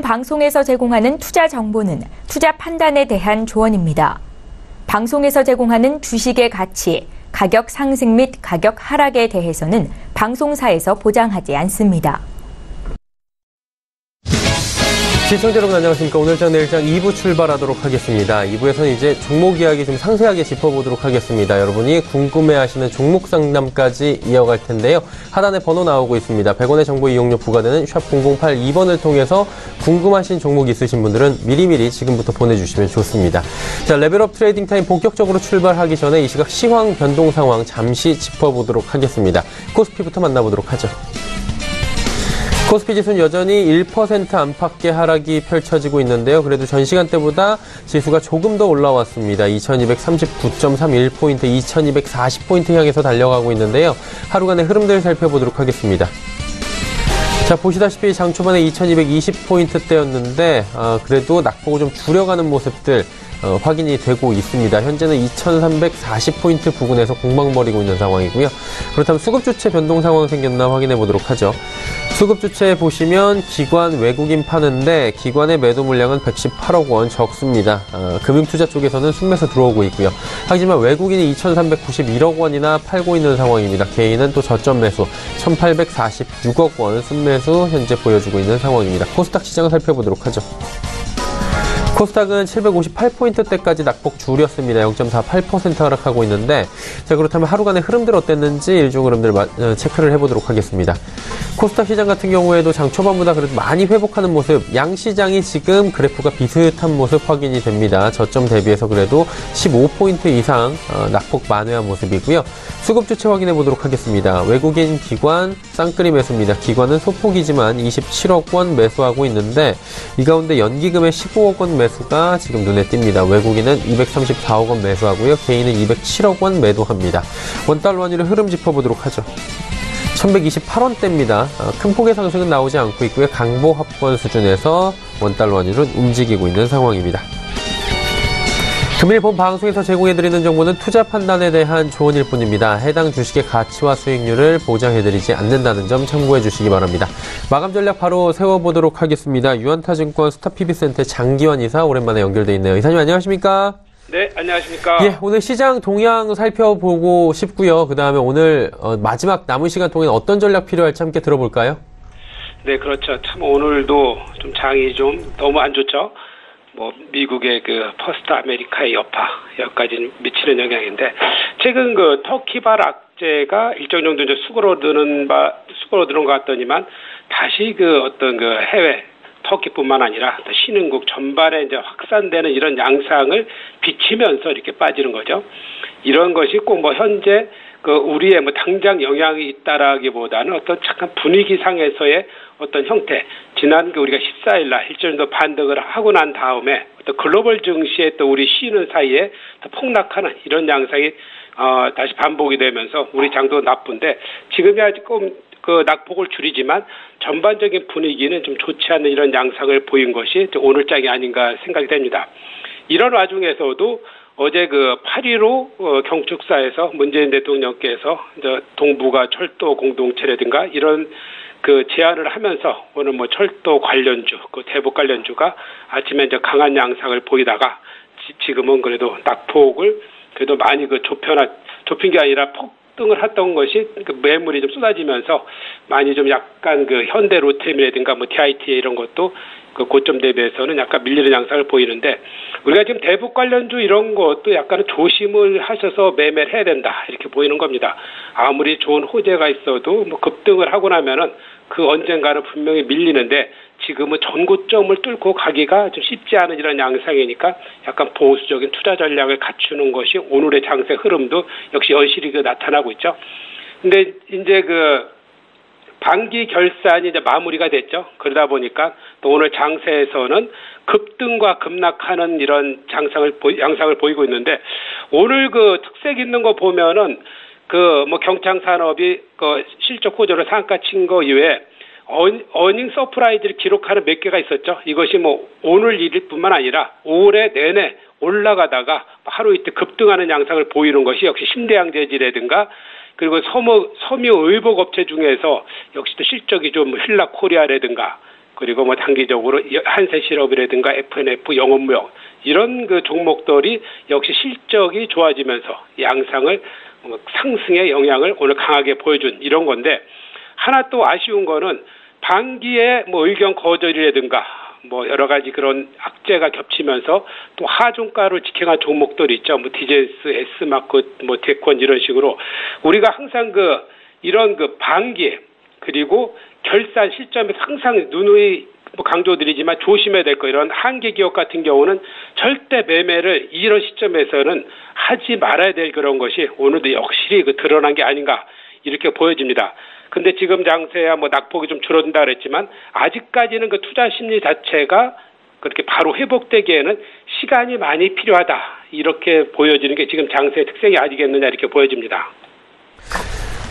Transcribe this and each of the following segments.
방송에서 제공하는 투자 정보는 투자 판단에 대한 조언입니다. 방송에서 제공하는 주식의 가치, 가격 상승 및 가격 하락에 대해서는 방송사에서 보장하지 않습니다. 시청자 여러분 안녕하십니까. 오늘장 내일장 2부 출발하도록 하겠습니다. 2부에서는 이제 종목 이야기 좀 상세하게 짚어보도록 하겠습니다. 여러분이 궁금해하시는 종목 상담까지 이어갈 텐데요. 하단에 번호 나오고 있습니다. 100원의 정보 이용료 부과되는 샵 0082번을 통해서 궁금하신 종목 있으신 분들은 미리미리 지금부터 보내주시면 좋습니다. 자, 레벨업 트레이딩 타임 본격적으로 출발하기 전에 이 시각 시황 변동 상황 잠시 짚어보도록 하겠습니다. 코스피부터 만나보도록 하죠. 코스피 지수는 여전히 1% 안팎의 하락이 펼쳐지고 있는데요. 그래도 전 시간대보다 지수가 조금 더 올라왔습니다. 2239.31포인트, 2240포인트 향해서 달려가고 있는데요. 하루간의 흐름들 살펴보도록 하겠습니다. 자, 보시다시피 장 초반에 2220포인트대였는데 그래도 낙폭을 좀 줄여가는 모습들 확인이 되고 있습니다. 현재는 2340포인트 부근에서 공방벌이고 있는 상황이고요. 그렇다면 수급주체 변동 상황 생겼나 확인해 보도록 하죠. 수급주체 보시면 기관 외국인 파는데 기관의 매도 물량은 118억 원 적습니다. 금융투자 쪽에서는 순매수 들어오고 있고요. 하지만 외국인이 2391억 원이나 팔고 있는 상황입니다. 개인은 또 저점 매수 1846억 원 순매수 현재 보여주고 있는 상황입니다. 코스닥 시장을 살펴보도록 하죠. 코스닥은 758포인트대까지 낙폭 줄였습니다. 0.48% 하락하고 있는데, 자, 그렇다면 하루간의 흐름들 어땠는지 일종 흐름들 체크를 해보도록 하겠습니다. 코스닥 시장 같은 경우에도 장 초반보다 그래도 많이 회복하는 모습, 양시장이 지금 그래프가 비슷한 모습 확인이 됩니다. 저점 대비해서 그래도 15포인트 이상 낙폭 만회한 모습이고요. 수급 주체 확인해 보도록 하겠습니다. 외국인 기관 쌍끌이 매수입니다. 기관은 소폭이지만 27억 원 매수하고 있는데 이 가운데 연기금의 15억 원 매수가 지금 눈에 띕니다. 외국인은 234억 원 매수하고요. 개인은 207억 원 매도합니다. 원달러 환율의 흐름 짚어보도록 하죠. 1128원대입니다. 큰 폭의 상승은 나오지 않고 있고요. 강보 합권 수준에서 원달러 환율은 움직이고 있는 상황입니다. 금일 본 방송에서 제공해드리는 정보는 투자 판단에 대한 조언일 뿐입니다. 해당 주식의 가치와 수익률을 보장해드리지 않는다는 점 참고해 주시기 바랍니다. 마감 전략 바로 세워보도록 하겠습니다. 유한타증권 스타PB센터 장기환 이사 오랜만에 연결돼 있네요. 이사님 안녕하십니까? 네, 안녕하십니까? 예, 오늘 시장 동향 살펴보고 싶고요. 그 다음에 오늘 마지막 남은 시간 동안 어떤 전략 필요할지 함께 들어볼까요? 네, 그렇죠. 참 오늘도 좀 장이 좀 너무 안 좋죠. 뭐 미국의 그 퍼스트 아메리카의 여파 여기까지 미치는 영향인데 최근 그 터키발 악재가 일정 정도 이제 수그러드는 것 같더니만 다시 그 어떤 그 해외 터키뿐만 아니라 신흥국 전반에 이제 확산되는 이런 양상을 비치면서 이렇게 빠지는 거죠. 이런 것이 꼭 뭐 현재 그 우리의 뭐 당장 영향이 있다라기보다는 어떤 잠깐 분위기상에서의 어떤 형태, 지난 그 우리가 14일날 일정 정도 반등을 하고 난 다음에 어떤 글로벌 증시에 또 우리 쉬는 사이에 또 폭락하는 이런 양상이 다시 반복이 되면서 우리 장도 나쁜데 지금이야 조금 그 낙폭을 줄이지만 전반적인 분위기는 좀 좋지 않은 이런 양상을 보인 것이 오늘 장이 아닌가 생각이 됩니다. 이런 와중에서도 어제 그 8.15 경축사에서 문재인 대통령께서 이제 동북아 철도 공동체라든가 이런 그 제안을 하면서 오늘 뭐 철도 관련주, 그 대북 관련주가 아침에 이제 강한 양상을 보이다가 지금은 그래도 낙폭을 그래도 많이 그 좁힌 게 아니라 폭등을 했던 것이 그 매물이 좀 쏟아지면서 많이 좀 약간 그 현대 로템이라든가 뭐 DITA 이런 것도 그 고점 대비해서는 약간 밀리는 양상을 보이는데 우리가 지금 대북 관련주 이런 것도 약간 조심을 하셔서 매매를 해야 된다 이렇게 보이는 겁니다. 아무리 좋은 호재가 있어도 뭐 급등을 하고 나면은 그 언젠가는 분명히 밀리는데 지금은 전고점을 뚫고 가기가 좀 쉽지 않은 이런 양상이니까 약간 보수적인 투자 전략을 갖추는 것이 오늘의 장세 흐름도 역시 여실히 그 나타나고 있죠. 근데 이제 그 반기 결산이 이제 마무리가 됐죠. 그러다 보니까 또 오늘 장세에서는 급등과 급락하는 이런 양상을 보이고 있는데 오늘 그 특색 있는 거 보면은 그 뭐 경창산업이 그 실적 호조로 상가 친 거 이외에 어닝 서프라이즈를 기록하는 몇 개가 있었죠. 이것이 뭐 오늘 일뿐만 아니라 올해 내내 올라가다가 하루 이틀 급등하는 양상을 보이는 것이 역시 신대양재지라든가 그리고 섬유 의복 업체 중에서 역시 또 실적이 좀 힐라코리아라든가 그리고 뭐 단기적으로 한세실업이라든가 F&F 영업무역 이런 그 종목들이 역시 실적이 좋아지면서 양상을 상승의 영향을 오늘 강하게 보여준 이런 건데 하나 또 아쉬운 거는 반기에 뭐 의견 거절이라든가 뭐 여러 가지 그런 악재가 겹치면서 또 하중가를 직행한 종목들이 있죠. 뭐 디젠스, S마크, 뭐 대권 이런 식으로 우리가 항상 이런 반기에 그리고 결산 시점에 항상 누누이 강조드리지만 조심해야 될 거 이런 한계 기업 같은 경우는 절대 매매를 이런 시점에서는 하지 말아야 될 그런 것이 오늘도 역시 드러난 게 아닌가 이렇게 보여집니다. 근데 지금 장세야 뭐 낙폭이 좀 줄어든다 그랬지만 아직까지는 그 투자 심리 자체가 그렇게 바로 회복되기에는 시간이 많이 필요하다 이렇게 보여지는 게 지금 장세의 특성이 아니겠느냐 이렇게 보여집니다.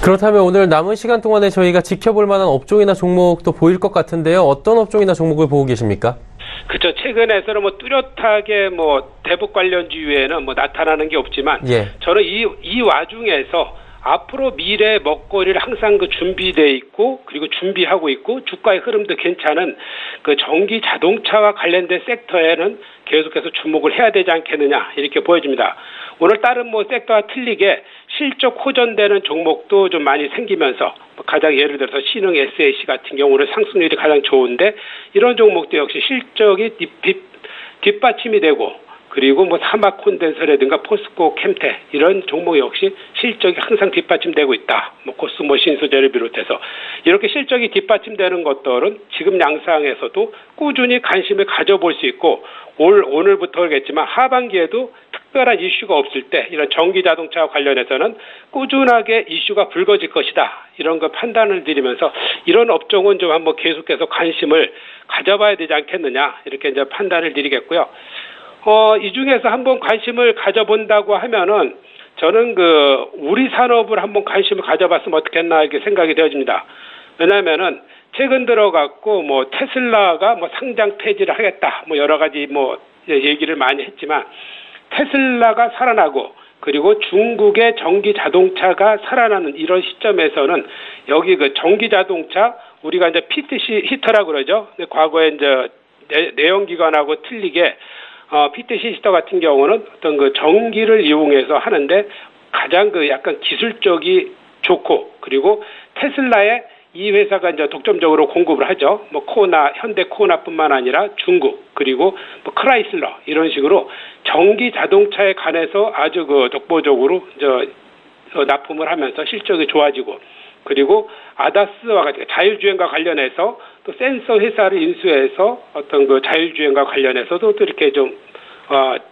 그렇다면 오늘 남은 시간 동안에 저희가 지켜볼 만한 업종이나 종목도 보일 것 같은데요. 어떤 업종이나 종목을 보고 계십니까? 그렇죠. 최근에서는 뭐 뚜렷하게 뭐 대북 관련주에는 뭐 나타나는 게 없지만 저는 이 와중에서 앞으로 미래 먹거리를 항상 준비돼 있고 그리고 준비하고 있고 주가의 흐름도 괜찮은 그 전기 자동차와 관련된 섹터에는 계속해서 주목을 해야 되지 않겠느냐 이렇게 보여집니다. 오늘 다른 뭐 섹터와 틀리게 실적 호전되는 종목도 좀 많이 생기면서 가장 예를 들어서 신흥 SAC 같은 경우는 상승률이 가장 좋은데 이런 종목도 역시 실적이 뒷받침이 되고 그리고 뭐 사막 콘덴서라든가 포스코 캠테 이런 종목 역시 실적이 항상 뒷받침되고 있다. 뭐 코스모 신소재를 비롯해서 이렇게 실적이 뒷받침되는 것들은 지금 양상에서도 꾸준히 관심을 가져볼 수 있고 오늘부터겠지만 하반기에도 특별한 이슈가 없을 때 이런 전기 자동차와 관련해서는 꾸준하게 이슈가 불거질 것이다. 이런 거 판단을 드리면서 이런 업종은 좀 한번 계속해서 관심을 가져봐야 되지 않겠느냐 이렇게 이제 판단을 드리겠고요. 이 중에서 한번 관심을 가져본다고 하면은 저는 우리 산업을 한번 관심을 가져봤으면 어떻겠나 이렇게 생각이 되어집니다. 왜냐하면은 최근 들어갖고 뭐 테슬라가 뭐 상장 폐지를 하겠다 뭐 여러 가지 뭐 얘기를 많이 했지만 테슬라가 살아나고 그리고 중국의 전기 자동차가 살아나는 이런 시점에서는 여기 전기 자동차 우리가 이제 PTC 히터라고 그러죠. 근데 과거에 이제 내연기관하고 틀리게 PTC 히터 같은 경우는 어떤 전기를 이용해서 하는데 가장 약간 기술적이 좋고 그리고 테슬라의 이 회사가 이제 독점적으로 공급을 하죠. 뭐 현대 코나뿐만 아니라 중국 그리고 뭐 크라이슬러 이런 식으로 전기 자동차에 관해서 아주 독보적으로 납품을 하면서 실적이 좋아지고 그리고 아다스와 같이 자율주행과 관련해서 또 센서 회사를 인수해서 어떤 자율주행과 관련해서도 또 이렇게 좀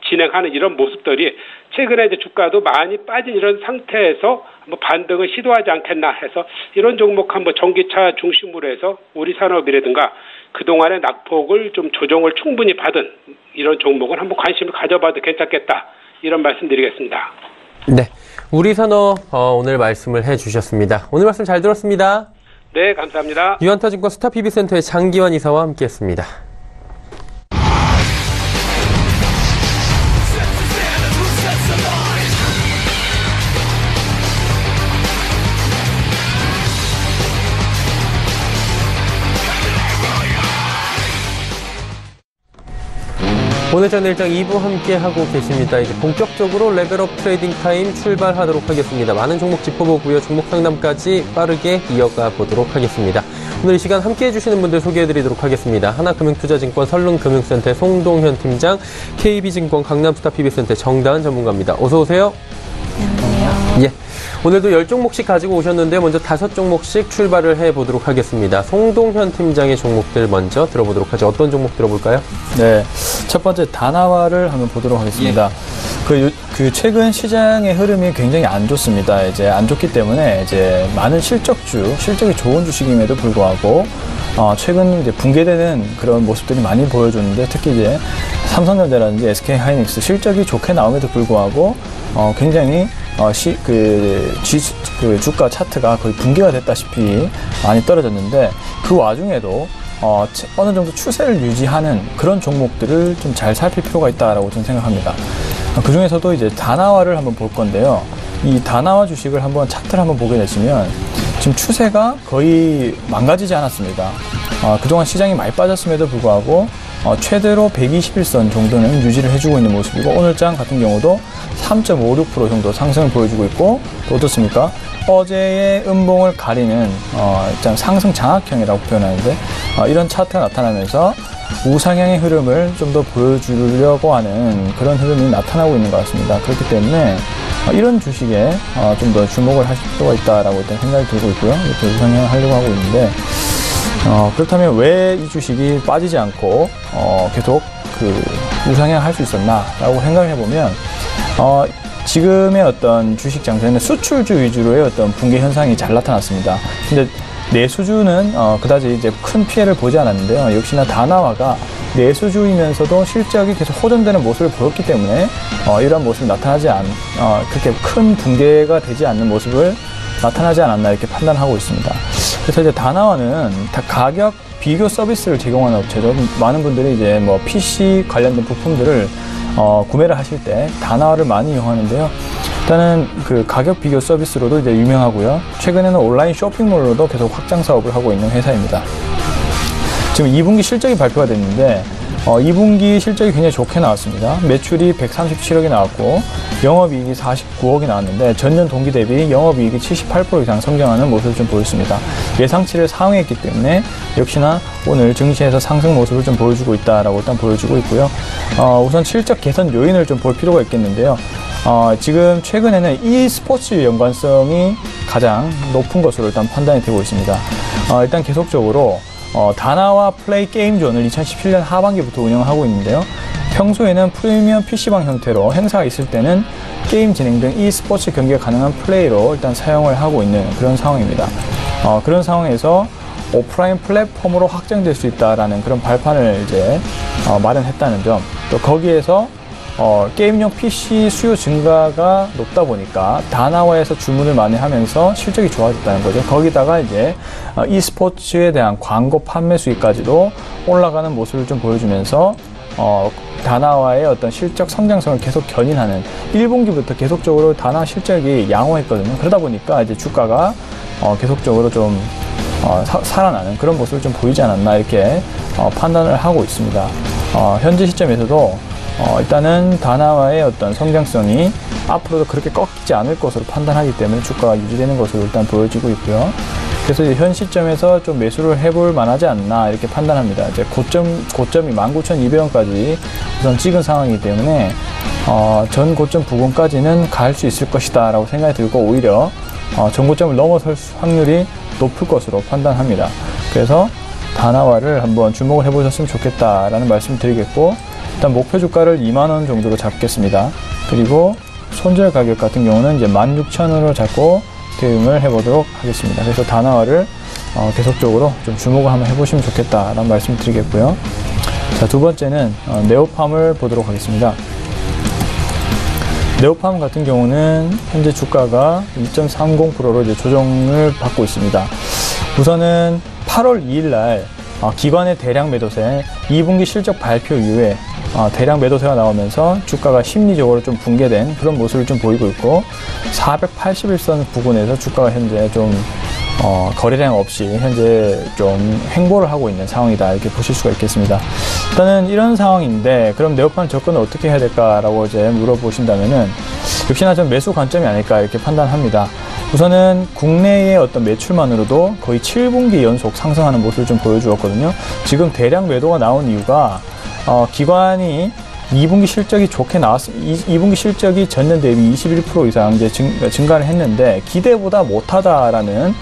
진행하는 이런 모습들이 최근에 이제 주가도 많이 빠진 이런 상태에서 한번 반등을 시도하지 않겠나 해서 이런 종목 한번 전기차 중심으로 해서 우리 산업이라든가 그동안의 낙폭을 좀 조정을 충분히 받은 이런 종목은 한번 관심을 가져봐도 괜찮겠다 이런 말씀드리겠습니다. 네, 우리 산업 오늘 말씀을 해주셨습니다. 오늘 말씀 잘 들었습니다. 네, 감사합니다. 유한타증권 스타PB센터의 장기환 이사와 함께했습니다. 오늘장 내일장 2부 함께하고 계십니다. 이제 본격적으로 레벨업 트레이딩 타임 출발하도록 하겠습니다. 많은 종목 짚어보고요. 종목 상담까지 빠르게 이어가 보도록 하겠습니다. 오늘 이 시간 함께해 주시는 분들 소개해드리도록 하겠습니다. 하나금융투자증권 설릉금융센터 송동현 팀장, KB증권 강남스타PB센터 정다은 전문가입니다. 어서 오세요. 안녕하세요. 예. 오늘도 10종목씩 가지고 오셨는데 먼저 5종목씩 출발을 해보도록 하겠습니다. 송동현 팀장의 종목들 먼저 들어보도록 하죠. 어떤 종목 들어볼까요? 네, 첫 번째 다나와를 한번 보도록 하겠습니다. 그 최근 시장의 흐름이 굉장히 안 좋습니다. 이제 안 좋기 때문에 이제 많은 실적이 좋은 주식임에도 불구하고 최근 이제 붕괴되는 그런 모습들이 많이 보여주는데 특히 이제 삼성전자라든지 SK하이닉스 실적이 좋게 나옴에도 불구하고 굉장히 주가 차트가 거의 붕괴가 됐다시피 많이 떨어졌는데 그 와중에도 어느 정도 추세를 유지하는 그런 종목들을 좀 잘 살필 필요가 있다라고 저는 생각합니다. 그 중에서도 이제 다나와를 한번 볼 건데요. 이 다나와 주식을 한번 차트를 한번 보게 되시면 지금 추세가 거의 망가지지 않았습니다. 그동안 시장이 많이 빠졌음에도 불구하고 최대로 121선 정도는 유지를 해주고 있는 모습이고, 오늘장 같은 경우도 3.56% 정도 상승을 보여주고 있고, 또 어떻습니까? 어제의 음봉을 가리는 일단 상승 장악형이라고 표현하는데, 이런 차트가 나타나면서 우상향의 흐름을 좀 더 보여주려고 하는 그런 흐름이 나타나고 있는 것 같습니다. 그렇기 때문에 이런 주식에 좀 더 주목을 하실 필요가 있다라고 일단 생각이 들고 있고요. 이렇게 우상향을 하려고 하고 있는데, 그렇다면 왜 이 주식이 빠지지 않고 계속 그 우상향 할 수 있었나라고 생각을 해보면, 지금의 어떤 주식 장세는 수출주 위주로의 어떤 붕괴 현상이 잘 나타났습니다. 근데 내수주는 그다지 이제 큰 피해를 보지 않았는데요. 역시나 다나와가 내수주이면서도 실적이 계속 호전되는 모습을 보였기 때문에 이러한 모습이 나타나지 그렇게 큰 붕괴가 되지 않는 모습을 나타나지 않았나 이렇게 판단하고 있습니다. 그래서 이제 다나와는 다 가격 비교 서비스를 제공하는 업체죠. 많은 분들이 이제 뭐 PC 관련된 부품들을 구매를 하실 때 다나와를 많이 이용하는데요. 일단은 그 가격 비교 서비스로도 이제 유명하고요. 최근에는 온라인 쇼핑몰로도 계속 확장 사업을 하고 있는 회사입니다. 지금 2분기 실적이 발표가 됐는데 2분기 실적이 굉장히 좋게 나왔습니다. 매출이 137억이 나왔고 영업이익이 49억이 나왔는데 전년 동기 대비 영업이익이 78% 이상 성장하는 모습을 좀 보였습니다. 예상치를 상회했기 때문에 역시나 오늘 증시에서 상승 모습을 좀 보여주고 있다라고 일단 보여주고 있고요. 우선 실적 개선 요인을 좀 볼 필요가 있겠는데요. 지금 최근에는 e스포츠 연관성이 가장 높은 것으로 일단 판단이 되고 있습니다. 일단 계속적으로 다나와 플레이 게임존을 2017년 하반기부터 운영하고 있는데요. 평소에는 프리미엄 PC방 형태로 행사가 있을 때는 게임 진행 등 e스포츠 경기가 가능한 플레이로 일단 사용을 하고 있는 그런 상황입니다. 그런 상황에서 오프라인 플랫폼으로 확장될 수 있다라는 그런 발판을 이제 마련했다는 점, 또 거기에서 게임용 PC 수요 증가가 높다 보니까 다나와에서 주문을 많이 하면서 실적이 좋아졌다는 거죠. 거기다가 이제 e스포츠에 대한 광고 판매 수익까지도 올라가는 모습을 좀 보여주면서 다나와의 어떤 실적 성장성을 계속 견인하는, 1분기부터 계속적으로 다나와 실적이 양호했거든요. 그러다 보니까 이제 주가가 계속적으로 좀 살아나는 그런 모습을 좀 보이지 않았나 이렇게 판단을 하고 있습니다. 현재 시점에서도 일단은 다나와의 어떤 성장성이 앞으로도 그렇게 꺾이지 않을 것으로 판단하기 때문에 주가가 유지되는 것으로 일단 보여지고 있고요. 그래서 이제 현 시점에서 좀 매수를 해볼 만하지 않나 이렇게 판단합니다. 이제 고점이 19,200원까지 우선 찍은 상황이기 때문에 전 고점 부근까지는 갈 수 있을 것이다 라고 생각이 들고, 오히려 전 고점을 넘어설 확률이 높을 것으로 판단합니다. 그래서 다나와를 한번 주목을 해보셨으면 좋겠다라는 말씀 드리겠고, 일단 목표 주가를 2만원 정도로 잡겠습니다. 그리고 손절 가격 같은 경우는 이제 16,000원으로 잡고 대응을 해보도록 하겠습니다. 그래서 다나와를 계속적으로 좀 주목을 한번 해보시면 좋겠다라는 말씀 드리겠고요. 자, 두 번째는 네오팜을 보도록 하겠습니다. 네오팜 같은 경우는 현재 주가가 2.30%로 이제 조정을 받고 있습니다. 우선은 8월 2일 날 기관의 대량 매도세, 2분기 실적 발표 이후에 대량 매도세가 나오면서 주가가 심리적으로 좀 붕괴된 그런 모습을 좀 보이고 있고, 481선 부근에서 주가가 현재 좀 거래량 없이 현재 좀 횡보를 하고 있는 상황이다 이렇게 보실 수가 있겠습니다. 일단은 이런 상황인데 그럼 네오팜 접근을 어떻게 해야 될까라고 이제 물어보신다면은 역시나 좀 매수 관점이 아닐까 이렇게 판단합니다. 우선은 국내의 어떤 매출만으로도 거의 7분기 연속 상승하는 모습을 좀 보여주었거든요. 지금 대량 매도가 나온 이유가 기관이 2분기 실적이 좋게 나왔습니다. 2분기 실적이 전년 대비 21% 이상 이제 증가를 했는데 기대보다 못하다라는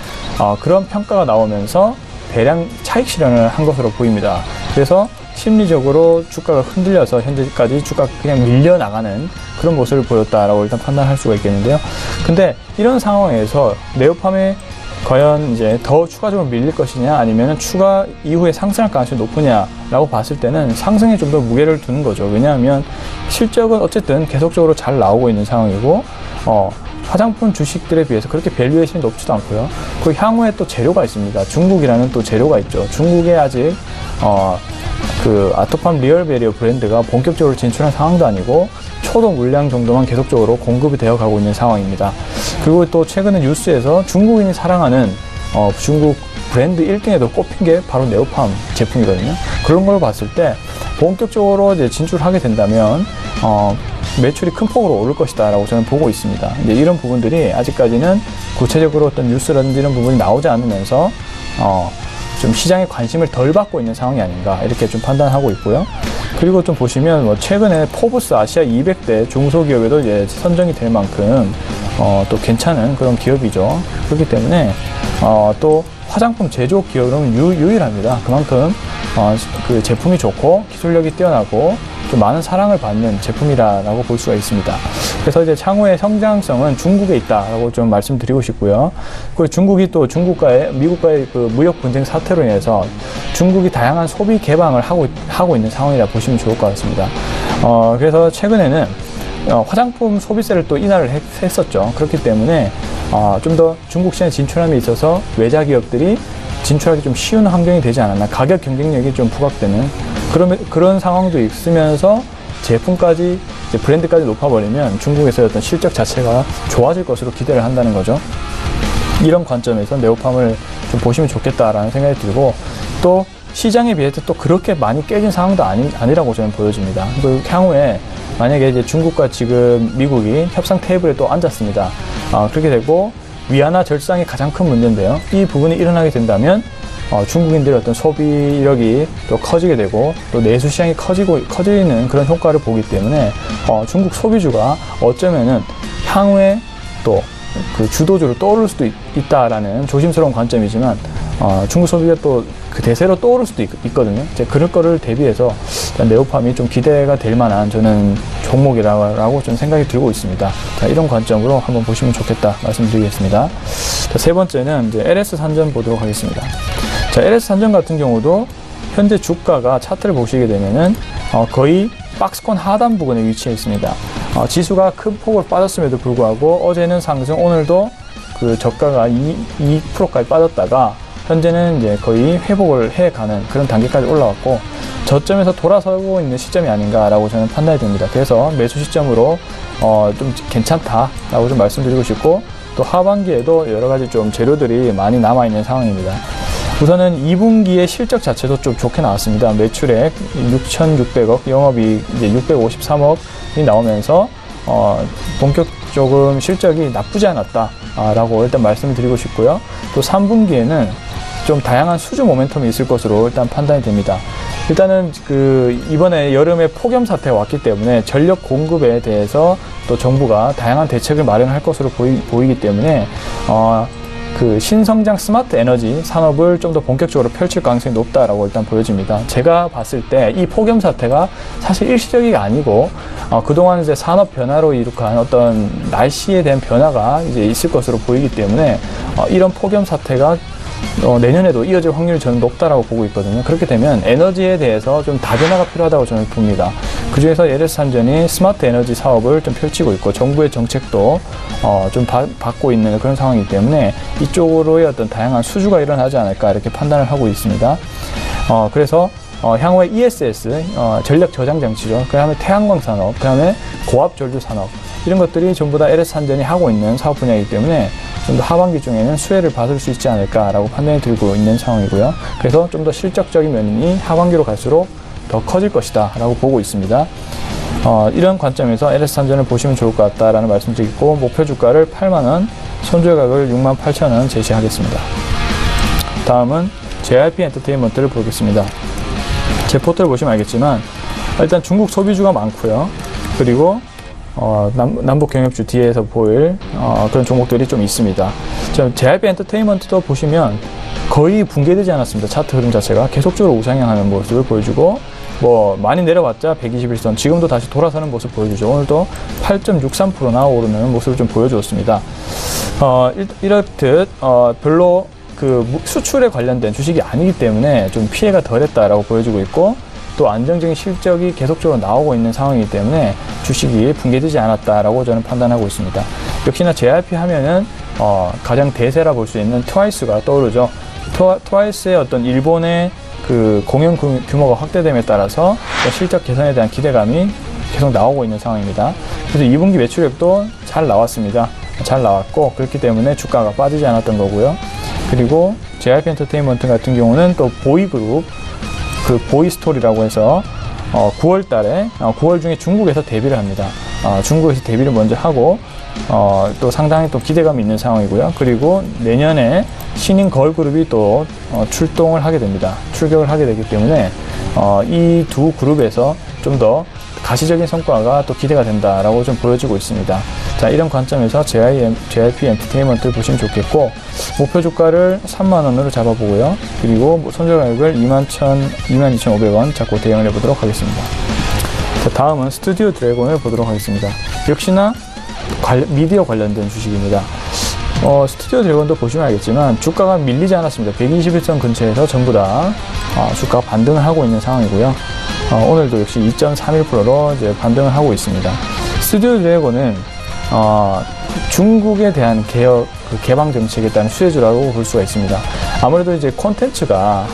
그런 평가가 나오면서 대량 차익 실현을 한 것으로 보입니다. 그래서 심리적으로 주가가 흔들려서 현재까지 주가가 그냥 밀려나가는 그런 모습을 보였다라고 일단 판단할 수가 있겠는데요. 근데 이런 상황에서 네오팜에 과연 이제 더 추가적으로 밀릴 것이냐 아니면 추가 이후에 상승할 가능성이 높으냐라고 봤을 때는 상승에 좀 더 무게를 두는 거죠. 왜냐하면 실적은 어쨌든 계속적으로 잘 나오고 있는 상황이고 화장품 주식들에 비해서 그렇게 밸류에이션이 높지도 않고요. 그 향후에 또 재료가 있습니다. 중국이라는 또 재료가 있죠. 중국에 아직 그 아토팜 리얼베리어 브랜드가 본격적으로 진출한 상황도 아니고 초도 물량 정도만 계속적으로 공급이 되어 가고 있는 상황입니다. 그리고 또 최근에 뉴스에서 중국인이 사랑하는 중국 브랜드 1등에도 꼽힌 게 바로 네오팜 제품이거든요. 그런 걸 봤을 때 본격적으로 이제 진출하게 된다면 매출이 큰 폭으로 오를 것이다 라고 저는 보고 있습니다. 이제 이런 부분들이 아직까지는 구체적으로 어떤 뉴스라든지 이런 부분이 나오지 않으면서 좀 시장에 관심을 덜 받고 있는 상황이 아닌가 이렇게 좀 판단하고 있고요. 그리고 좀 보시면 뭐 최근에 포브스 아시아 200대 중소기업에도 이제 선정이 될 만큼 또 괜찮은 그런 기업이죠. 그렇기 때문에 또 화장품 제조업 기업은 유일합니다. 그만큼 그 제품이 좋고 기술력이 뛰어나고 좀 많은 사랑을 받는 제품이라고 볼 수가 있습니다. 그래서 이제 향후의 성장성은 중국에 있다라고 좀 말씀드리고 싶고요. 그리고 중국이 또 미국과의 그 무역 분쟁 사태로 인해서 중국이 다양한 소비 개방을 하고 있는 상황이라 보시면 좋을 것 같습니다. 그래서 최근에는 화장품 소비세를 또 인하를 했었죠. 그렇기 때문에 좀 더 중국 시장에 진출함에 있어서 외자 기업들이 진출하기 좀 쉬운 환경이 되지 않았나, 가격 경쟁력이 좀 부각되는 그런 상황도 있으면서 제품까지 이제 브랜드까지 높아버리면 중국에서의 어떤 실적 자체가 좋아질 것으로 기대를 한다는 거죠. 이런 관점에서 네오팜을 좀 보시면 좋겠다라는 생각이 들고, 또 시장에 비해서 또 그렇게 많이 깨진 상황도 아니라고 저는 보여집니다. 그 향후에 만약에 이제 중국과 지금 미국이 협상 테이블에 또 앉았습니다. 그렇게 되고 위안화 절상이 가장 큰 문제인데요. 이 부분이 일어나게 된다면 중국인들의 어떤 소비력이 또 커지게 되고 또 내수 시장이 커지는 그런 효과를 보기 때문에 중국 소비주가 어쩌면은 향후에 또 그 주도주로 떠오를 수도 있다라는 조심스러운 관점이지만 중국 소비가 또 그 대세로 떠오를 수도 있거든요. 이제 그럴 거를 대비해서 네오팜이 좀 기대가 될 만한 저는 종목이라고 좀 생각이 들고 있습니다. 자, 이런 관점으로 한번 보시면 좋겠다 말씀드리겠습니다. 자, 세 번째는 이제 LS 산전 보도록 하겠습니다. 자, LS 산전 같은 경우도 현재 주가가 차트를 보시게 되면은 거의 박스권 하단 부근에 위치해 있습니다. 지수가 큰 폭으로 빠졌음에도 불구하고 어제는 상승, 오늘도 그 저가가 2%까지 빠졌다가 현재는 이제 거의 회복을 해가는 그런 단계까지 올라왔고 저점에서 돌아서고 있는 시점이 아닌가라고 저는 판단이 됩니다. 그래서 매수 시점으로 좀 괜찮다라고 좀 말씀드리고 싶고, 또 하반기에도 여러 가지 좀 재료들이 많이 남아있는 상황입니다. 우선은 2분기의 실적 자체도 좀 좋게 나왔습니다. 매출액 6,600억, 영업이익 이제 653억이 나오면서 본격적으로 실적이 나쁘지 않았다라고 일단 말씀을 드리고 싶고요. 또 3분기에는 좀 다양한 수주 모멘텀이 있을 것으로 일단 판단이 됩니다. 일단은 이번에 여름에 폭염 사태가 왔기 때문에 전력 공급에 대해서 또 정부가 다양한 대책을 마련할 것으로 보이기 때문에 그 신성장 스마트 에너지 산업을 좀 더 본격적으로 펼칠 가능성이 높다라고 일단 보여집니다. 제가 봤을 때 이 폭염 사태가 사실 일시적이가 아니고 그동안 이제 산업 변화로 이룩한 어떤 날씨에 대한 변화가 이제 있을 것으로 보이기 때문에 이런 폭염 사태가 내년에도 이어질 확률이 저는 높다라고 보고 있거든요. 그렇게 되면 에너지에 대해서 좀 다변화가 필요하다고 저는 봅니다. 그 중에서 LS산전이 스마트 에너지 사업을 좀 펼치고 있고 정부의 정책도 좀 받고 있는 그런 상황이기 때문에 이쪽으로의 어떤 다양한 수주가 일어나지 않을까 이렇게 판단을 하고 있습니다. 그래서 향후에 ESS, 전력 저장 장치죠. 그 다음에 태양광 산업, 그 다음에 고압 전류 산업, 이런 것들이 전부 다 LS산전이 하고 있는 사업 분야이기 때문에 좀 더 하반기 중에는 수혜를 받을 수 있지 않을까라고 판단이 들고 있는 상황이고요. 그래서 좀 더 실적적인 면이 하반기로 갈수록 더 커질 것이다 라고 보고 있습니다. 이런 관점에서 LS산전을 보시면 좋을 것 같다라는 말씀드리고, 목표 주가를 8만원, 손절 가격을 68,000원 제시하겠습니다. 다음은 JYP 엔터테인먼트를 보겠습니다. 제 포털을 보시면 알겠지만 일단 중국 소비주가 많고요. 그리고 남북 경협주 뒤에서 보일 그런 종목들이 좀 있습니다. JYP 엔터테인먼트도 보시면 거의 붕괴되지 않았습니다. 차트 흐름 자체가 계속적으로 우상향하는 모습을 보여주고, 많이 내려왔자 121선, 지금도 다시 돌아서는 모습 보여주죠. 오늘도 8.63%나 오르는 모습을 좀 보여주었습니다. 이렇듯 별로 그 수출에 관련된 주식이 아니기 때문에 좀 피해가 덜했다라고 보여주고 있고, 또 안정적인 실적이 계속적으로 나오고 있는 상황이기 때문에 주식이 붕괴되지 않았다라고 저는 판단하고 있습니다. 역시나 JYP 하면은 가장 대세라 볼 수 있는 트와이스가 떠오르죠. 트와이스의 어떤 일본의 그 공연 규모가 확대됨에 따라서 실적 개선에 대한 기대감이 계속 나오고 있는 상황입니다. 그래서 2분기 매출액도 잘 나왔습니다. 잘 나왔고, 그렇기 때문에 주가가 빠지지 않았던 거고요. 그리고 JYP 엔터테인먼트 같은 경우는 또 보이그룹, 그 보이스토리라고 해서 9월 달에 9월 중에 중국에서 데뷔를 합니다. 중국에서 데뷔를 먼저 하고 또 상당히 또 기대감이 있는 상황이고요. 그리고 내년에 신인 걸그룹이 또 출동을 하게 됩니다. 출격을 하게 되기 때문에 이 두 그룹에서 좀 더 가시적인 성과가 또 기대가 된다라고 좀 보여지고 있습니다. 자, 이런 관점에서 JYP 엔터테인먼트를 보시면 좋겠고, 목표 주가를 3만원으로 잡아보고요. 그리고 손절 가격을 22,500원 잡고 대응을 해보도록 하겠습니다. 자, 다음은 스튜디오 드래곤을 보도록 하겠습니다. 역시나 미디어 관련된 주식입니다. 스튜디오 드래곤도 보시면 알겠지만 주가가 밀리지 않았습니다. 121선 근처에서 전부 다 주가가 반등을 하고 있는 상황이고요. 오늘도 역시 2.31%로 이제 반등을 하고 있습니다. 스튜디오 드래곤은 중국에 대한 개방 정책에 따른 수혜주라고 볼 수가 있습니다. 아무래도 이제 콘텐츠가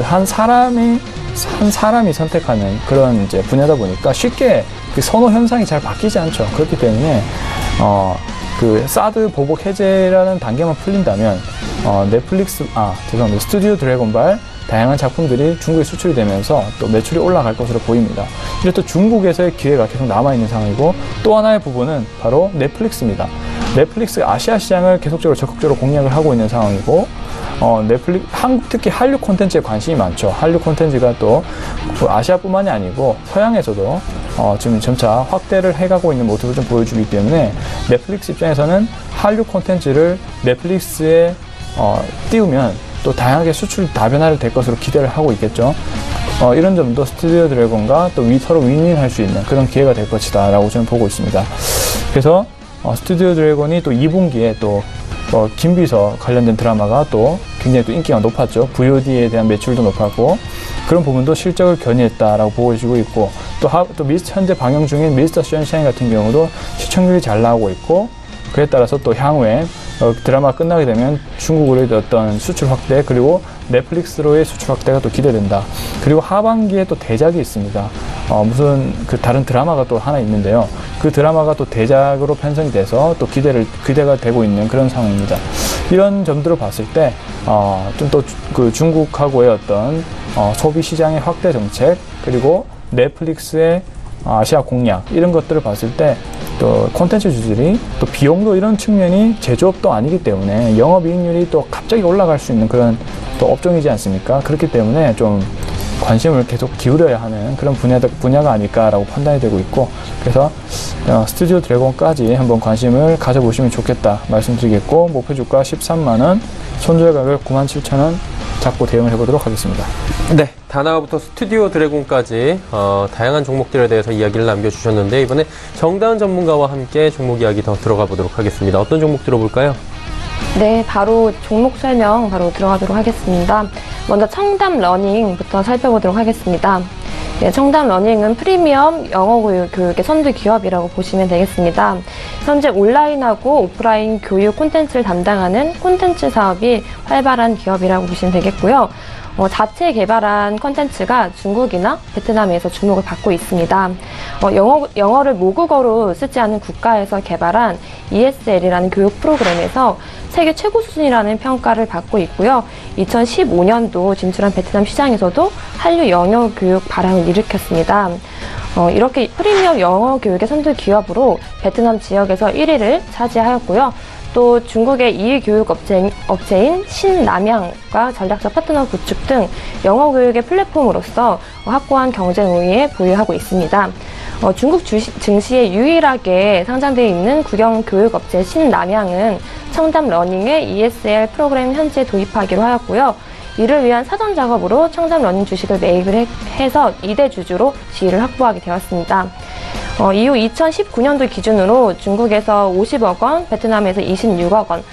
한 사람이 선택하는 그런 이제 분야다 보니까 쉽게 그 선호 현상이 잘 바뀌지 않죠. 그렇기 때문에 그 사드 보복 해제라는 단계만 풀린다면 스튜디오 드래곤발 다양한 작품들이 중국에 수출이 되면서 또 매출이 올라갈 것으로 보입니다. 이렇게 또 중국에서의 기회가 계속 남아있는 상황이고, 또 하나의 부분은 바로 넷플릭스입니다. 넷플릭스 아시아 시장을 계속적으로 적극적으로 공략을 하고 있는 상황이고, 한국 특히 한류 콘텐츠에 관심이 많죠. 한류 콘텐츠가 또 아시아뿐만이 아니고 서양에서도 지금 점차 확대를 해가고 있는 모습을 좀 보여주기 때문에 넷플릭스 입장에서는 한류 콘텐츠를 넷플릭스에 띄우면 또 다양하게 수출 다변화를 될 것으로 기대를 하고 있겠죠. 이런 점도 스튜디오 드래곤과 또 서로 윈윈할 수 있는 그런 기회가 될 것이다 라고 저는 보고 있습니다. 그래서 스튜디오 드래곤이 또 2분기에 또 김비서 관련된 드라마가 또 굉장히 또 인기가 높았죠. VOD에 대한 매출도 높았고, 그런 부분도 실적을 견인했다라고 보여지고 있고, 또 현재 방영 중인 미스터 션샤인 같은 경우도 시청률이 잘 나오고 있고, 그에 따라서 또 향후에 드라마가 끝나게 되면 중국으로의 어떤 수출 확대, 그리고 넷플릭스로의 수출 확대가 또 기대된다. 그리고 하반기에 또 대작이 있습니다. 무슨 그 다른 드라마가 또 하나 있는데요. 그 드라마가 또 대작으로 편성이 돼서 또 기대가 되고 있는 그런 상황입니다. 이런 점들을 봤을 때 좀 또 그 중국하고의 어떤 소비 시장의 확대 정책, 그리고 넷플릭스의 아시아 공략, 이런 것들을 봤을 때 또 콘텐츠 주들이 또 비용도 이런 측면이 제조업도 아니기 때문에 영업이익률이 또 갑자기 올라갈 수 있는 그런 또 업종이지 않습니까? 그렇기 때문에 좀 관심을 계속 기울여야 하는 그런 분야가 아닐까라고 판단이 되고 있고, 그래서 스튜디오 드래곤까지 한번 관심을 가져보시면 좋겠다 말씀드리겠고, 목표 주가 13만원, 손절 가격 97,000원 잡고 대응을 해보도록 하겠습니다. 네, 다나와부터 스튜디오 드래곤까지 다양한 종목들에 대해서 이야기를 남겨주셨는데, 이번에 정다은 전문가와 함께 종목 이야기 더 들어가 보도록 하겠습니다. 어떤 종목 들어볼까요? 네, 바로 종목 설명 바로 들어가도록 하겠습니다. 먼저 청담 러닝부터 살펴보도록 하겠습니다. 네, 청담 러닝은 프리미엄 영어 교육의 선두 기업이라고 보시면 되겠습니다. 현재 온라인하고 오프라인 교육 콘텐츠를 담당하는 콘텐츠 사업이 활발한 기업이라고 보시면 되겠고요. 자체 개발한 콘텐츠가 중국이나 베트남에서 주목을 받고 있습니다. 영어를 모국어로 쓰지 않는 국가에서 개발한 ESL이라는 교육 프로그램에서 세계 최고 수준이라는 평가를 받고 있고요. 2015년도 진출한 베트남 시장에서도 한류 영어 교육 바람을 일으켰습니다. 이렇게 프리미엄 영어 교육의 선두 기업으로 베트남 지역에서 1위를 차지하였고요. 또 중국의 2위 교육 업체인 신남양과 전략적 파트너 구축 등 영어 교육의 플랫폼으로서 확고한 경쟁 우위에 보유하고 있습니다. 중국 증시에 유일하게 상장되어 있는 국영 교육 업체 신남양은 청담 러닝의 ESL 프로그램 현재 도입하기로 하였고요. 이를 위한 사전 작업으로 청담 러닝 주식을 매입을 해서 2대 주주로 지위를 확보하게 되었습니다. 이후 2019년도 기준으로 중국에서 50억 원, 베트남에서 26억 원,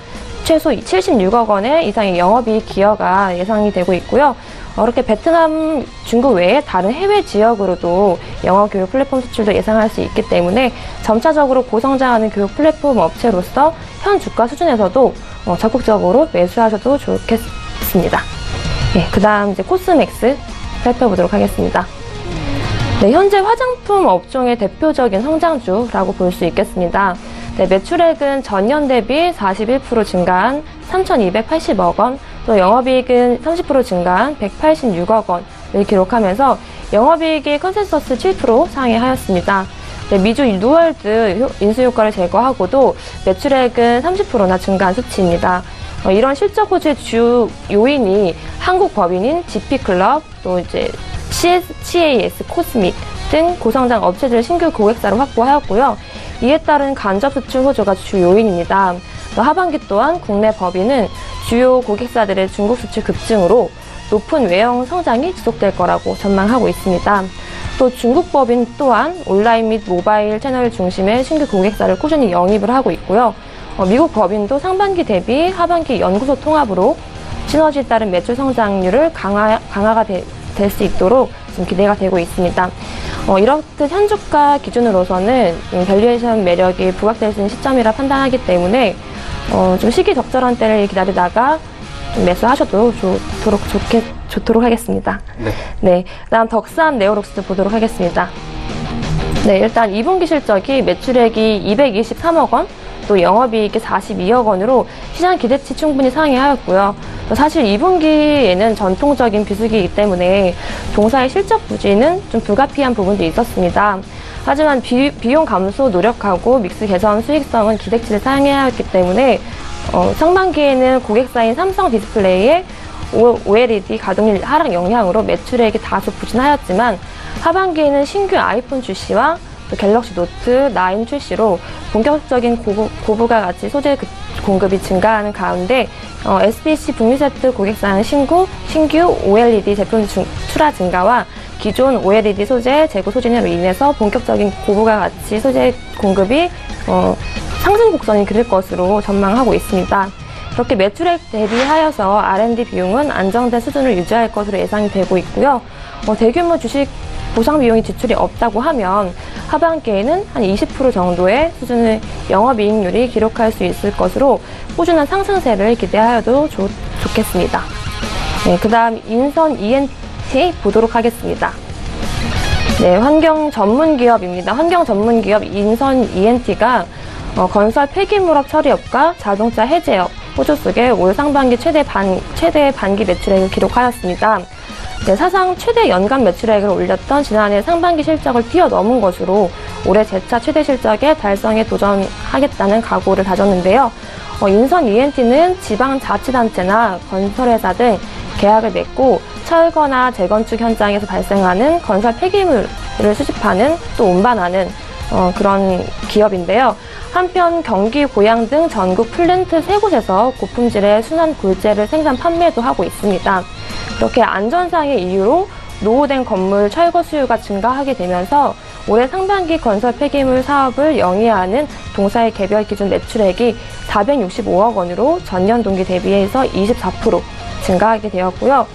최소 76억 원의 이상의 영업이익 기여가 예상이 되고 있고요. 이렇게 베트남, 중국 외에 다른 해외 지역으로도 영어 교육 플랫폼 수출도 예상할 수 있기 때문에 점차적으로 고성장하는 교육 플랫폼 업체로서 현 주가 수준에서도 적극적으로 매수하셔도 좋겠습니다. 네, 그 다음 이제 코스맥스 살펴보도록 하겠습니다. 네, 현재 화장품 업종의 대표적인 성장주라고 볼 수 있겠습니다. 네, 매출액은 전년 대비 41% 증가한 3,280억 원, 또 영업이익은 30% 증가한 186억 원을 기록하면서 영업이익이 컨센서스 7% 상회하였습니다. 네, 미주 뉴월드 인수효과를 제거하고도 매출액은 30%나 증가한 수치입니다. 이런 실적 호주의 주 요인이 한국 법인인 GP클럽, 또 이제 CAS 코스믹 등 고성장 업체들을 신규 고객사로 확보하였고요. 이에 따른 간접 수출 호조가 주 요인입니다. 하반기 또한 국내 법인은 주요 고객사들의 중국 수출 급증으로 높은 외형 성장이 지속될 거라고 전망하고 있습니다. 또 중국 법인 또한 온라인 및 모바일 채널 중심의 신규 고객사를 꾸준히 영입을 하고 있고요. 미국 법인도 상반기 대비 하반기 연구소 통합으로 시너지에 따른 매출 성장률을 강화가 될 수 있도록 지금 기대가 되고 있습니다. 이렇듯 현주가 기준으로서는 밸류에이션 매력이 부각될 수 있는 시점이라 판단하기 때문에 좀 시기 적절한 때를 기다리다가 좀 매수하셔도 좋도록 하겠습니다. 네. 다음 덕산 네오록스 보도록 하겠습니다. 네, 일단 2분기 실적이 매출액이 223억 원, 또 영업이익이 42억 원으로 시장 기대치 충분히 상회하였고요. 사실 2분기에는 전통적인 비수기이기 때문에 동사의 실적 부진은 좀 불가피한 부분도 있었습니다. 하지만 비용 감소 노력하고 믹스 개선 수익성은 기대치를 상회하였기 때문에 상반기에는 고객사인 삼성 디스플레이의 OLED 가동률 하락 영향으로 매출액이 다소 부진하였지만 하반기에는 신규 아이폰 출시와 또 갤럭시 노트 9 출시로 본격적인 고부가 가치 소재 공급이 증가하는 가운데 SDC 북미 세트 고객사는 신규 OLED 제품 출하 증가와 기존 OLED 소재 재고 소진으로 인해서 본격적인 고부가 가치 소재 공급이 상승 곡선이 그릴 것으로 전망하고 있습니다. 그렇게 매출액 대비하여서 R&D 비용은 안정된 수준을 유지할 것으로 예상이 되고 있고요. 대규모 주식 보상 비용이 지출이 없다고 하면 하반기에는 한 20% 정도의 수준의 영업이익률이 기록할 수 있을 것으로 꾸준한 상승세를 기대하여도 좋겠습니다. 네, 그 다음 인선 ENT 보도록 하겠습니다. 네, 환경 전문 기업입니다. 환경 전문 기업 인선 ENT가 건설 폐기물업 처리업과 자동차 해제업, 호조 속에 올 상반기 최대 반기 매출액을 기록하였습니다. 네, 사상 최대 연간 매출액을 올렸던 지난해 상반기 실적을 뛰어넘은 것으로 올해 재차 최대 실적에 달성에 도전하겠다는 각오를 다졌는데요. 인선 ENT는 지방자치단체나 건설회사 등 계약을 맺고 철거나 재건축 현장에서 발생하는 건설 폐기물을 수집하는 또 운반하는 그런 기업인데요. 한편 경기, 고양 등 전국 플랜트 3곳에서 고품질의 순환 굴재를 생산 판매도 하고 있습니다. 이렇게 안전상의 이유로 노후된 건물 철거 수요가 증가하게 되면서 올해 상반기 건설 폐기물 사업을 영위하는 동사의 개별 기준 매출액이 465억 원으로 전년 동기 대비해서 24% 증가하게 되었고요.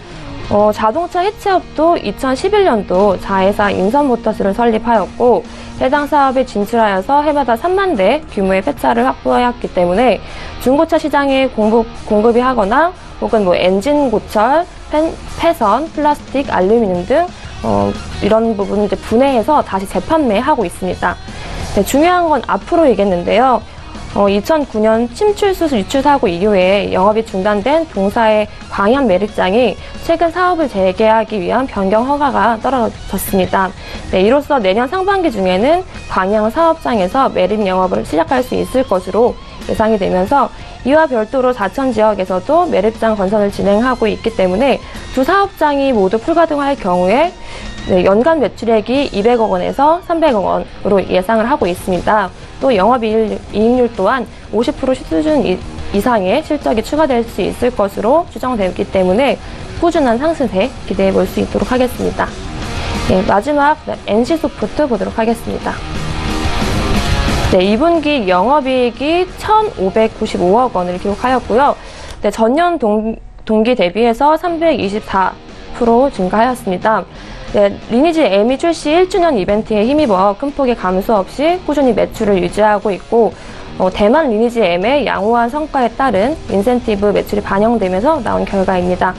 자동차 해체업도 2011년도 자회사 인선모터스를 설립하였고 해당 사업에 진출하여서 해마다 3만 대 규모의 폐차를 확보하였기 때문에 중고차 시장에 공급이 하거나 혹은 엔진 고철, 폐선, 플라스틱, 알루미늄 등 이런 부분을 이제 분해해서 다시 재판매하고 있습니다. 네, 중요한 건 앞으로이겠는데요. 2009년 침출수 유출 사고 이후에 영업이 중단된 동사의 광양 매립장이 최근 사업을 재개하기 위한 변경 허가가 떨어졌습니다. 네, 이로써 내년 상반기 중에는 광양 사업장에서 매립 영업을 시작할 수 있을 것으로 예상이 되면서 이와 별도로 자천 지역에서도 매립장 건설을 진행하고 있기 때문에 두 사업장이 모두 풀가동할 경우에 연간 매출액이 200억 원에서 300억 원으로 예상을 하고 있습니다. 또 영업이익률 또한 50% 수준 이상의 실적이 추가될 수 있을 것으로 추정되기 때문에 꾸준한 상승세 기대해 볼 수 있도록 하겠습니다. 네, 마지막 NC소프트 보도록 하겠습니다. 네, 2분기 영업이익이 1,595억 원을 기록하였고요. 네, 전년 동기 대비해서 324% 증가하였습니다. 네, 리니지 M이 출시 1주년 이벤트에 힘입어 큰 폭의 감소 없이 꾸준히 매출을 유지하고 있고 대만 리니지 M의 양호한 성과에 따른 인센티브 매출이 반영되면서 나온 결과입니다.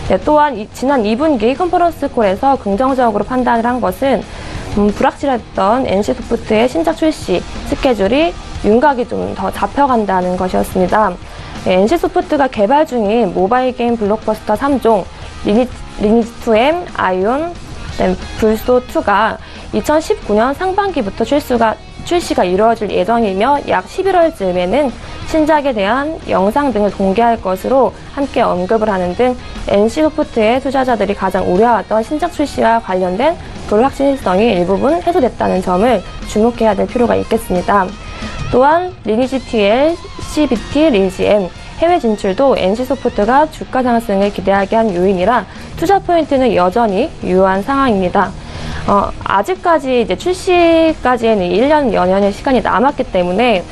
네, 또한 지난 2분기 컨퍼런스 콜에서 긍정적으로 판단을 한 것은 불확실했던 NC소프트의 신작 출시 스케줄이 윤곽이 좀 더 잡혀간다는 것이었습니다. NC소프트가 개발 중인 모바일 게임 블록버스터 3종 리니지2M, 아이온, 불소2가 2019년 상반기부터 출시가 이루어질 예정이며 약 11월쯤에는 신작에 대한 영상 등을 공개할 것으로 함께 언급을 하는 등 NC소프트의 투자자들이 가장 우려하던 신작 출시와 관련된 불확실성이 일부분 해소됐다는 점을 주목해야 될 필요가 있겠습니다. 또한 리니지 TL, CBT, 리니지-M 해외 진출도 NC소프트가 주가 상승을 기대하게 한 요인이라 투자 포인트는 여전히 유효한 상황입니다. 아직까지 이제 출시까지에는 1년 연년의 시간이 남았기 때문에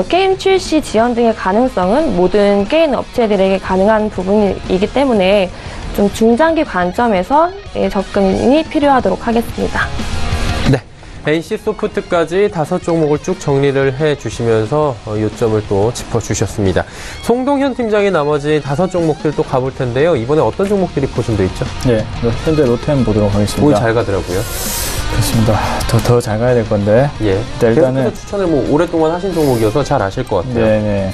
게임 출시 지연 등의 가능성은 모든 게임 업체들에게 가능한 부분이기 때문에 좀 중장기 관점에서 접근이 필요하도록 하겠습니다. 네. NC소프트까지 5종목을 쭉 정리를 해주시면서 요점을 또 짚어주셨습니다. 송동현 팀장이 나머지 5종목들 또 가볼 텐데요. 이번에 어떤 종목들이 포진되어 있죠? 네, 현재 로템 보도록 하겠습니다. 오늘 잘 가더라고요. 그렇습니다. 더 잘 가야 될 건데. 예. 일단은 추천을 오랫동안 하신 종목이어서 잘 아실 것 같아요. 네네.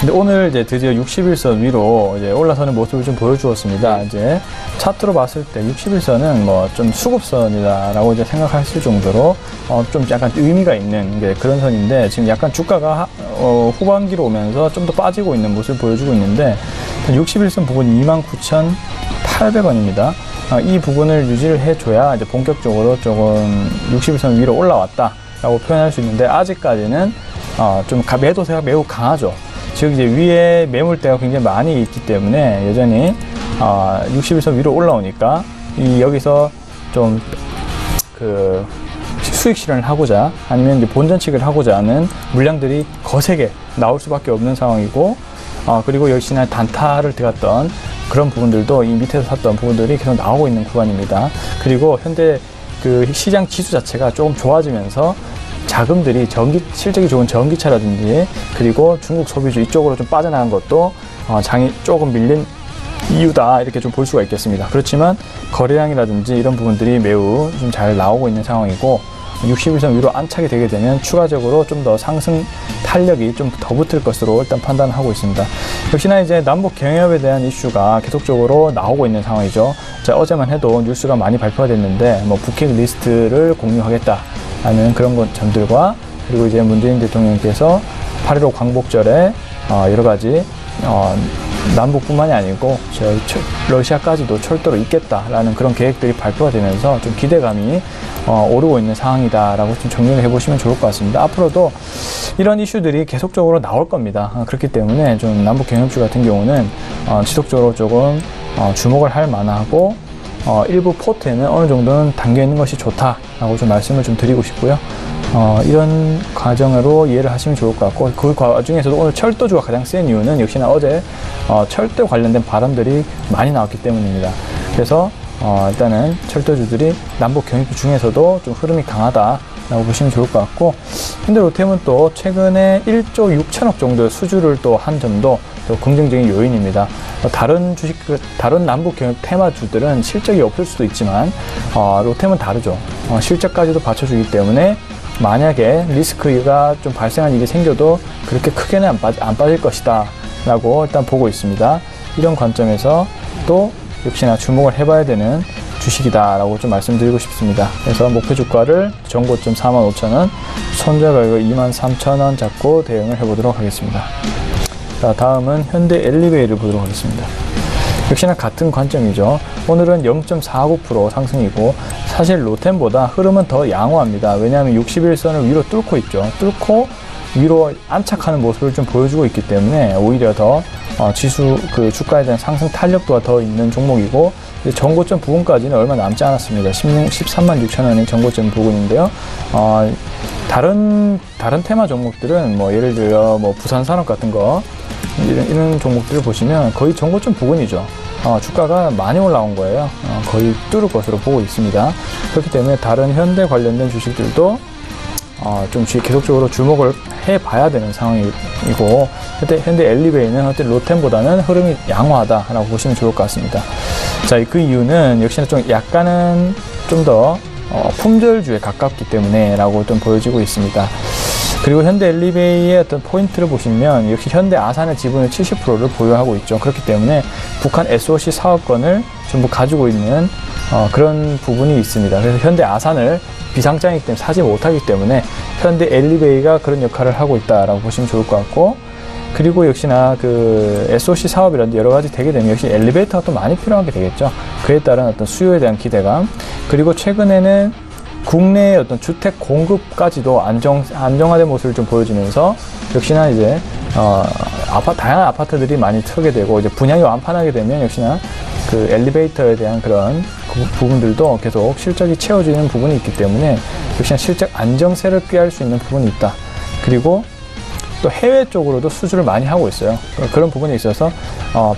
근데 오늘 이제 드디어 61선 위로 이제 올라서는 모습을 좀 보여주었습니다. 이제 차트로 봤을 때 61선은 뭐 좀 수급선이다라고 이제 생각하실 정도로 좀 약간 의미가 있는 그런 선인데 지금 약간 주가가 후반기로 오면서 좀 더 빠지고 있는 모습을 보여주고 있는데 61선 부분 29,800원입니다. 이 부분을 유지를 해줘야 이제 본격적으로 조금 61선 위로 올라왔다라고 표현할 수 있는데 아직까지는 좀 매도세가 매우 강하죠. 즉 이제 위에 매물대가 굉장히 많이 있기 때문에 여전히 61선 위로 올라오니까 여기서 좀 그 수익 실현을 하고자 아니면 이제 본전치기를 하고자 하는 물량들이 거세게 나올 수밖에 없는 상황이고 그리고 역시나 단타를 들어갔던 그런 부분들도 이 밑에서 샀던 부분들이 계속 나오고 있는 구간입니다. 그리고 현재 그 시장 지수 자체가 조금 좋아지면서 자금들이 실적이 좋은 전기차라든지 그리고 중국 소비주 이쪽으로 좀 빠져나간 것도 장이 조금 밀린 이유다 이렇게 좀 볼 수가 있겠습니다. 그렇지만 거래량이라든지 이런 부분들이 매우 좀 잘 나오고 있는 상황이고 61선 위로 안착이 되게 되면 추가적으로 좀 더 상승 탄력이 좀 더 붙을 것으로 일단 판단하고 있습니다. 역시나 이제 남북 경협에 대한 이슈가 계속적으로 나오고 있는 상황이죠. 자, 어제만 해도 뉴스가 많이 발표가 됐는데 뭐 북핵 리스트를 공유하겠다라는 그런 점들과 그리고 이제 문재인 대통령께서 8.15 광복절에 여러 가지 남북뿐만이 아니고 러시아까지도 철도로 잇겠다라는 그런 계획들이 발표가 되면서 좀 기대감이 오르고 있는 상황이다라고 좀 정리를 해보시면 좋을 것 같습니다. 앞으로도 이런 이슈들이 계속적으로 나올 겁니다. 그렇기 때문에 좀 남북 경협주 같은 경우는 지속적으로 조금 주목을 할 만하고 일부 포트에는 어느 정도는 담겨 있는 것이 좋다라고 좀 말씀을 좀 드리고 싶고요. 이런 과정으로 이해를 하시면 좋을 것 같고 그 과정에서도 오늘 철도주가 가장 센 이유는 역시나 어제 철도 관련된 발언들이 많이 나왔기 때문입니다. 그래서 일단은 철도주들이 남북 경협주 중에서도 좀 흐름이 강하다라고 보시면 좋을 것 같고 현대로템은 또 최근에 1조 6천억 정도의 수주를 또 한 점도 또 긍정적인 요인입니다. 다른 남북 경협 테마주들은 실적이 없을 수도 있지만 로템은 다르죠. 실적까지도 받쳐주기 때문에 만약에 리스크가 좀 발생한 일이 생겨도 그렇게 크게는 안 빠질 것이다 라고 일단 보고 있습니다. 이런 관점에서 또 역시나 주목을 해봐야 되는 주식이다 라고 좀 말씀드리고 싶습니다. 그래서 목표 주가를 전고점 45,000원, 손절 가격 23,000원 잡고 대응을 해보도록 하겠습니다. 자, 다음은 현대 엘리베이를 보도록 하겠습니다. 역시나 같은 관점이죠. 오늘은 0.49% 상승이고 사실 로템보다 흐름은 더 양호합니다. 왜냐하면 61선을 위로 뚫고 있죠. 뚫고 위로 안착하는 모습을 좀 보여주고 있기 때문에 오히려 더 지수 그 주가에 대한 상승 탄력도가 더 있는 종목이고 전고점 부근까지는 얼마 남지 않았습니다. 136,000원이 전고점 부근인데요. 다른 테마 종목들은 뭐 예를 들어 뭐 부산산업 같은 거 이런 종목들을 보시면 거의 전고점 부근이죠. 주가가 많이 올라온 거예요. 거의 뚫을 것으로 보고 있습니다. 그렇기 때문에 다른 현대 관련된 주식들도 좀 계속적으로 주목을 해봐야 되는 상황이고 현대 엘리베이는 현대 로템보다는 흐름이 양호하다라고 보시면 좋을 것 같습니다. 자, 그 이유는 역시나 좀 약간은 좀 더 품절주에 가깝기 때문에 라고 좀 보여지고 있습니다. 그리고 현대 엘리베이의 어떤 포인트를 보시면 역시 현대 아산의 지분을 70%를 보유하고 있죠. 그렇기 때문에 북한 SOC 사업권을 전부 가지고 있는 그런 부분이 있습니다. 그래서 현대 아산을 비상장이기 때문에 사지 못하기 때문에 현대 엘리베이가 그런 역할을 하고 있다라고 보시면 좋을 것 같고, 그리고 역시나 그 SOC 사업이라든지 여러 가지 되게 되면 역시 엘리베이터가 또 많이 필요하게 되겠죠. 그에 따른 어떤 수요에 대한 기대감, 그리고 최근에는 국내의 어떤 주택 공급까지도 안정화된 모습을 좀 보여주면서 역시나 이제 다양한 아파트들이 많이 트게 되고 이제 분양이 완판하게 되면 역시나 그 엘리베이터에 대한 그런 부분들도 계속 실적이 채워지는 부분이 있기 때문에 역시나 실적 안정세를 꾀할 수 있는 부분이 있다. 그리고 또 해외 쪽으로도 수주를 많이 하고 있어요. 그런 부분에 있어서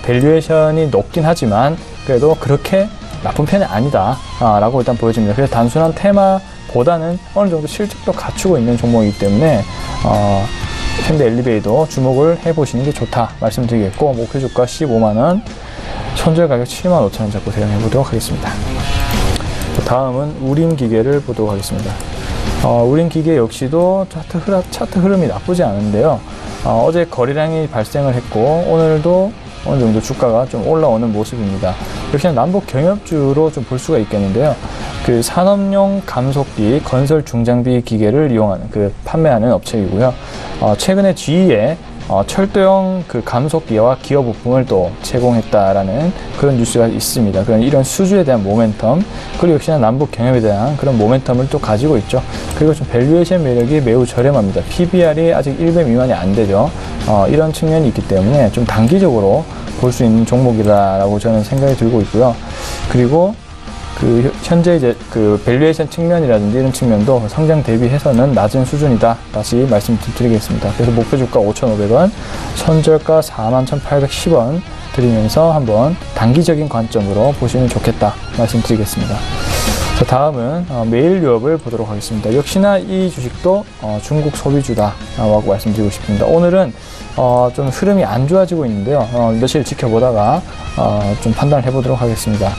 밸류에이션이 높긴 하지만 그래도 그렇게 나쁜 편이 아니다 라고 일단 보여집니다. 그래서 단순한 테마보다는 어느 정도 실적도 갖추고 있는 종목이기 때문에 현대 엘리베이도 주목을 해보시는 게 좋다 말씀드리겠고, 목표 주가 15만원, 손절 가격 75,000원 잡고 대응해 보도록 하겠습니다. 다음은 우림기계를 보도록 하겠습니다. 우림기계 역시도 차트 흐름이 나쁘지 않은데요. 어제 거래량이 발생을 했고 오늘도 어느 정도 주가가 좀 올라오는 모습입니다. 역시나 남북 경협주로 좀 볼 수가 있겠는데요. 그 산업용 감속기, 건설 중장비 기계를 이용하는 판매하는 업체이고요. 최근에 GE에 철도용 그 감속기와 기어 부품을 또 제공했다라는 그런 뉴스가 있습니다. 그런 이런 수주에 대한 모멘텀, 그리고 역시나 남북 경협에 대한 그런 모멘텀을 또 가지고 있죠. 그리고 좀 밸류에이션 매력이 매우 저렴합니다. PBR이 아직 1배 미만이 안 되죠. 이런 측면이 있기 때문에 좀 단기적으로 볼 수 있는 종목이다라고 저는 생각이 들고 있고요. 그리고 현재 이제 밸류에이션 측면이라든지 이런 측면도 성장 대비해서는 낮은 수준이다. 다시 말씀드리겠습니다. 그래서 목표 주가 5,500원, 손절가 41,810원 드리면서 한번 단기적인 관점으로 보시면 좋겠다 말씀드리겠습니다. 자, 다음은 메일 유업을 보도록 하겠습니다. 역시나 이 주식도 중국 소비주다라고 말씀드리고 싶습니다. 오늘은 좀 흐름이 안 좋아지고 있는데요. 며칠 지켜보다가 좀 판단을 해보도록 하겠습니다.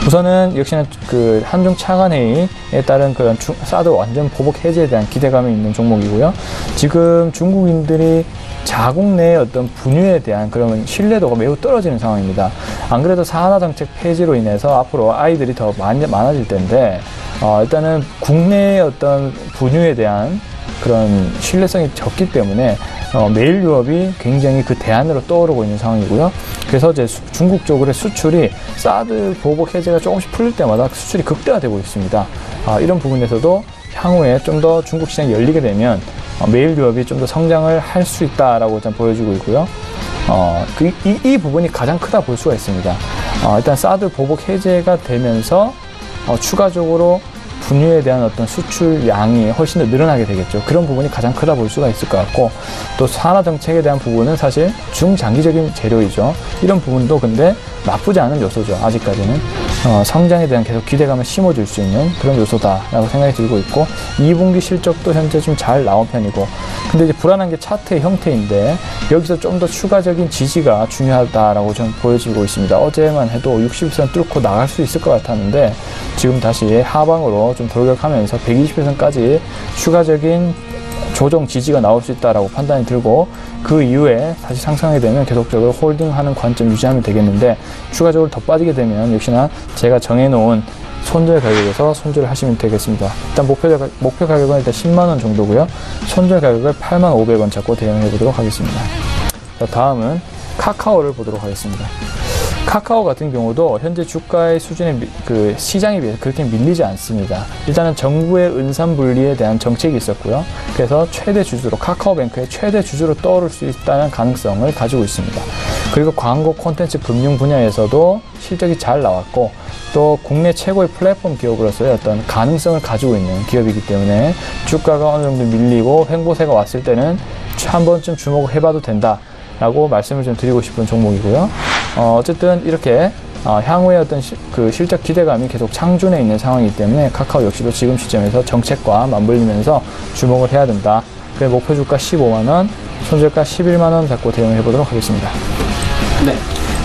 우선은 역시나 그 한중 차관회의에 따른 그런 사드 완전 보복 해제에 대한 기대감이 있는 종목이고요. 지금 중국인들이 자국 내의 어떤 분유에 대한 그런 신뢰도가 매우 떨어지는 상황입니다. 안 그래도 사하나 정책 폐지로 인해서 앞으로 아이들이 더 많아질 텐데 일단은 국내의 어떤 분유에 대한 그런 신뢰성이 적기 때문에 메일 유업이 굉장히 그 대안으로 떠오르고 있는 상황이고요. 그래서 이제 중국 쪽으로의 수출이 사드 보복 해제가 조금씩 풀릴 때마다 수출이 극대화되고 있습니다. 이런 부분에서도 향후에 좀 더 중국 시장이 열리게 되면 메일 유업이 좀 더 성장을 할 수 있다라고 일단 보여지고 있고요. 이 부분이 가장 크다 볼 수가 있습니다. 일단 사드 보복 해제가 되면서 추가적으로 분유에 대한 어떤 수출량이 훨씬 더 늘어나게 되겠죠. 그런 부분이 가장 크다 볼 수가 있을 것 같고, 또 산화 정책에 대한 부분은 사실 중장기적인 재료이죠. 이런 부분도 근데 나쁘지 않은 요소죠. 아직까지는 성장에 대한 계속 기대감을 심어줄 수 있는 그런 요소다라고 생각이 들고 있고, 2분기 실적도 현재 좀 잘 나온 편이고, 근데 이제 불안한 게 차트의 형태인데 여기서 좀 더 추가적인 지지가 중요하다라고 좀 보여지고 있습니다. 어제만 해도 60선 뚫고 나갈 수 있을 것 같았는데 지금 다시 하방으로 좀 돌격하면서 120선까지 추가적인 조정 지지가 나올 수 있다라고 판단이 들고, 그 이후에 다시 상승하게 되면 계속적으로 홀딩하는 관점 유지하면 되겠는데, 추가적으로 더 빠지게 되면 역시나 제가 정해놓은 손절 가격에서 손절을 하시면 되겠습니다. 일단 목표 가격은 일단 10만원 정도고요. 손절 가격을 85,500원 잡고 대응해 보도록 하겠습니다. 자, 다음은 카카오를 보도록 하겠습니다. 카카오 같은 경우도 현재 주가의 수준에 그 시장에 비해서 그렇게 밀리지 않습니다. 일단은 정부의 은산 분리에 대한 정책이 있었고요. 그래서 최대 주주로, 카카오뱅크의 최대 주주로 떠오를 수 있다는 가능성을 가지고 있습니다. 그리고 광고 콘텐츠 금융 분야에서도 실적이 잘 나왔고, 또 국내 최고의 플랫폼 기업으로서의 어떤 가능성을 가지고 있는 기업이기 때문에 주가가 어느 정도 밀리고 횡보세가 왔을 때는 한 번쯤 주목을 해봐도 된다 라고 말씀을 좀 드리고 싶은 종목이고요. 어쨌든 이렇게 향후의 어떤 그 실적 기대감이 계속 창준해 있는 상황이기 때문에 카카오 역시도 지금 시점에서 정책과 맞물리면서 주목을 해야 된다. 그래서 목표 주가 15만원, 손절가 11만원 잡고 대응해 보도록 하겠습니다. 네.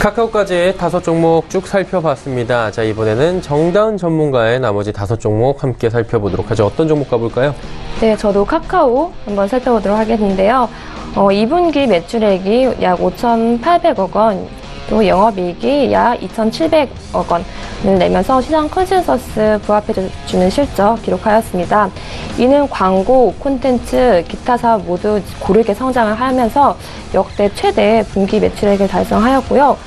카카오까지 5종목 쭉 살펴봤습니다. 자, 이번에는 정다은 전문가의 나머지 5종목 함께 살펴보도록 하죠. 어떤 종목 가볼까요? 네, 저도 카카오 한번 살펴보도록 하겠는데요. 2분기 매출액이 약 5,800억 원, 또 영업이익이 약 2,700억 원을 내면서 시장 컨센서스 부합해주는 실적 기록하였습니다. 이는 광고, 콘텐츠, 기타 사업 모두 고르게 성장을 하면서 역대 최대 분기 매출액을 달성하였고요.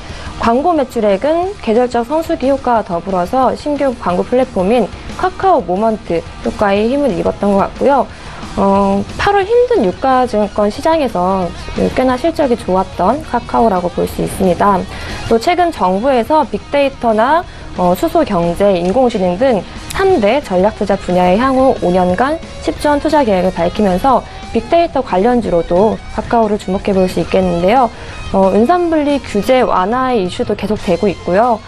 광고 매출액은 계절적 성수기 효과와 더불어서 신규 광고 플랫폼인 카카오 모먼트 효과에 힘을 입었던 것 같고요. 8월 힘든 유가증권 시장에서 꽤나 실적이 좋았던 카카오라고 볼 수 있습니다. 또 최근 정부에서 빅데이터나 수소 경제, 인공지능 등 3대 전략투자 분야의 향후 5년간 10조 원 투자 계획을 밝히면서 빅데이터 관련주로도 카카오를 주목해 볼 수 있겠는데요. 은산분리 규제 완화의 이슈도 계속되고 있고요.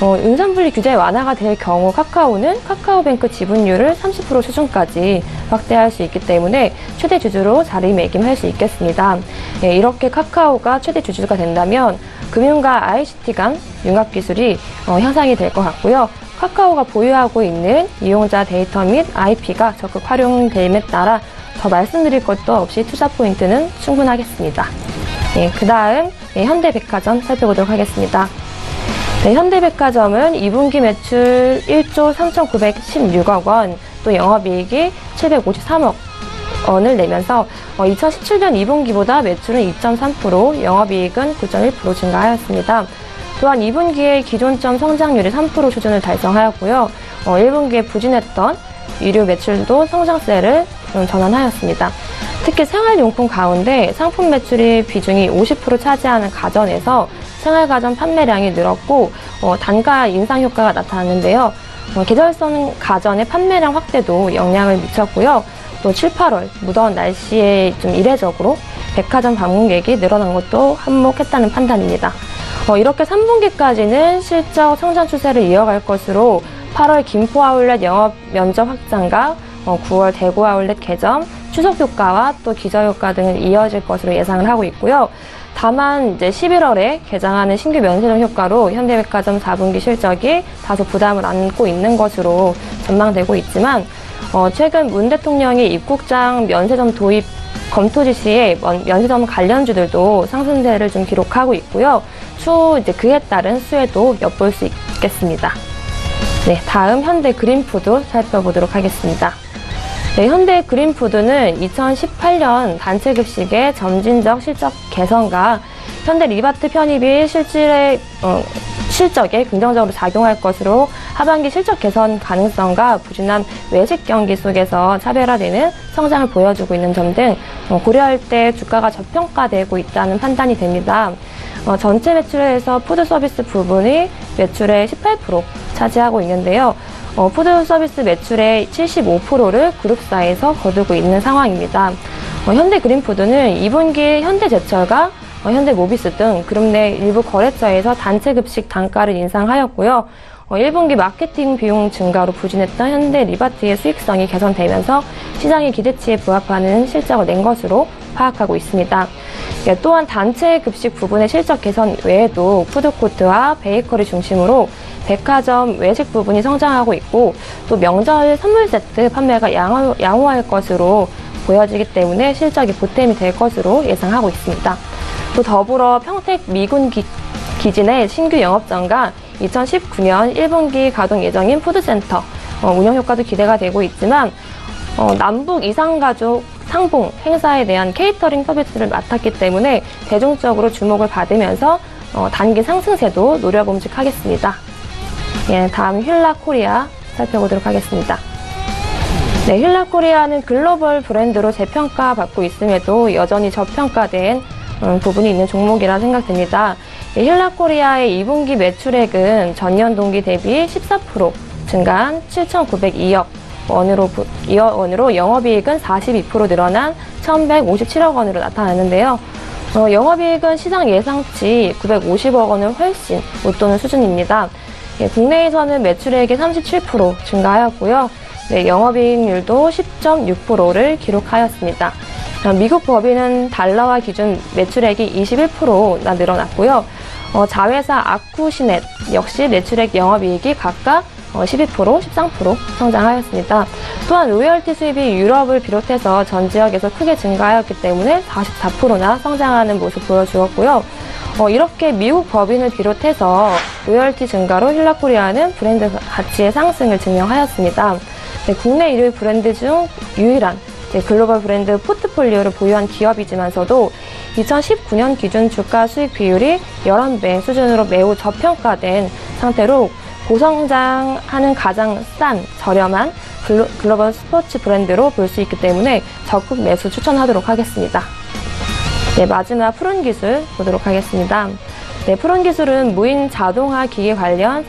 은산분리 규제 완화가 될 경우 카카오는 카카오뱅크 지분율을 30% 수준까지 확대할 수 있기 때문에 최대 주주로 자리매김할 수 있겠습니다. 이렇게 카카오가 최대 주주가 된다면 금융과 ICT 간 융합기술이 향상이 될 것 같고요. 카카오가 보유하고 있는 이용자 데이터 및 IP가 적극 활용됨에 따라 더 말씀드릴 것도 없이 투자 포인트는 충분하겠습니다. 그 다음 현대백화점 살펴보도록 하겠습니다. 네, 현대백화점은 2분기 매출 1조 3,916억 원, 또 영업이익이 753억 원을 내면서 2017년 2분기보다 매출은 2.3%, 영업이익은 9.1% 증가하였습니다. 또한 2분기에 기존점 성장률이 3% 수준을 달성하였고요. 1분기에 부진했던 유료 매출도 성장세를 전환하였습니다. 특히 생활용품 가운데 상품 매출이 비중이 50% 차지하는 가전에서 생활가전 판매량이 늘었고 단가 인상 효과가 나타났는데요. 계절성 가전의 판매량 확대도 영향을 미쳤고요. 또 7, 8월 무더운 날씨에 좀 이례적으로 백화점 방문객이 늘어난 것도 한몫했다는 판단입니다. 이렇게 3분기까지는 실적 성장 추세를 이어갈 것으로 8월 김포 아울렛 영업 면적 확장과 9월 대구 아울렛 개점, 추석 효과와 또 기저 효과 등은 이어질 것으로 예상을 하고 있고요. 다만 이제 11월에 개장하는 신규 면세점 효과로 현대백화점 4분기 실적이 다소 부담을 안고 있는 것으로 전망되고 있지만 최근 문 대통령이 입국장 면세점 도입 검토 지시에 면세점 관련주들도 상승세를 좀 기록하고 있고요. 추후 이제 그에 따른 수혜도 엿볼 수 있겠습니다. 네, 다음 현대 그린푸드 살펴보도록 하겠습니다. 네, 현대 그린푸드는 2018년 단체급식의 점진적 실적 개선과 현대 리바트 편입이 실적에 긍정적으로 작용할 것으로 하반기 실적 개선 가능성과 부진한 외식 경기 속에서 차별화되는 성장을 보여주고 있는 점 등 고려할 때 주가가 저평가되고 있다는 판단이 됩니다. 전체 매출에서 푸드 서비스 부분이 매출의 18% 차지하고 있는데요. 푸드 서비스 매출의 75%를 그룹사에서 거두고 있는 상황입니다. 현대 그린푸드는 2분기 현대제철과 현대모비스 등 그룹 내 일부 거래처에서 단체 급식 단가를 인상하였고요. 1분기 마케팅 비용 증가로 부진했던 현대 리바트의 수익성이 개선되면서 시장의 기대치에 부합하는 실적을 낸 것으로 파악하고 있습니다. 또한 단체 급식 부분의 실적 개선 외에도 푸드코트와 베이커리 중심으로 백화점 외식 부분이 성장하고 있고 또 명절 선물 세트 판매가 양호할 것으로 보여지기 때문에 실적이 보탬이 될 것으로 예상하고 있습니다. 또 더불어 평택 미군 기진의 신규 영업장과 2019년 1분기 가동 예정인 푸드센터 운영 효과도 기대가 되고 있지만 남북 이상가족 상봉 행사에 대한 케이터링 서비스를 맡았기 때문에 대중적으로 주목을 받으면서 단기 상승세도 노려봄직하겠습니다. 예, 다음 힐라코리아 살펴보도록 하겠습니다. 네, 힐라코리아는 글로벌 브랜드로 재평가받고 있음에도 여전히 저평가된 부분이 있는 종목이라 생각됩니다. 힐라코리아의 2분기 매출액은 전년 동기 대비 14% 증가한 7,902억 원으로 영업이익은 42% 늘어난 1,157억 원으로 나타났는데요. 영업이익은 시장 예상치 950억 원을 훨씬 웃도는 수준입니다. 국내에서는 매출액이 37% 증가하였고요. 네, 영업이익률도 10.6%를 기록하였습니다. 미국 법인은 달러화 기준 매출액이 21%나 늘어났고요. 자회사 아쿠시넷 역시 매출액 영업이익이 각각 12%, 13% 성장하였습니다. 또한 로열티 수입이 유럽을 비롯해서 전 지역에서 크게 증가하였기 때문에 44%나 성장하는 모습 보여주었고요. 이렇게 미국 법인을 비롯해서 로열티 증가로 힐라코리아는 브랜드 가치의 상승을 증명하였습니다. 네, 국내 1위 브랜드 중 유일한 글로벌 브랜드 포트폴리오를 보유한 기업이지만서도 2019년 기준 주가 수익 비율이 11배 수준으로 매우 저평가된 상태로 고성장하는 가장 저렴한 글로벌 스포츠 브랜드로 볼 수 있기 때문에 적극 매수 추천하도록 하겠습니다. 네, 마지막 푸른기술 보도록 하겠습니다. 네, 푸른기술은 무인 자동화 기계 관련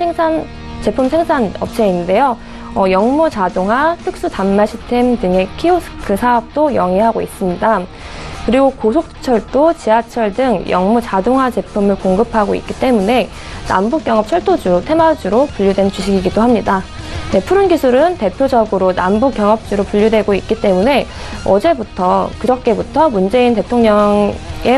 제품 생산 업체인데요. 영모 자동화, 특수 단말 시스템 등의 키오스크 사업도 영위하고 있습니다. 그리고 고속철도, 지하철 등 영무 자동화 제품을 공급하고 있기 때문에 남북영업 철도주, 테마주로 분류된 주식이기도 합니다. 네, 푸른기술은 대표적으로 남북경업주로 분류되고 있기 때문에 그저께부터 문재인 대통령의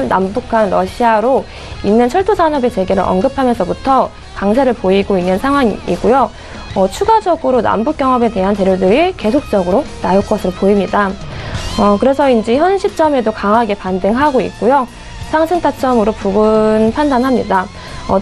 남북한 러시아로 있는 철도산업의 재개를 언급하면서부터 강세를 보이고 있는 상황이고요. 추가적으로 남북경업에 대한 재료들이 계속적으로 나올 것으로 보입니다. 그래서인지 현 시점에도 강하게 반등하고 있고요. 상승 타점으로 부근 판단합니다.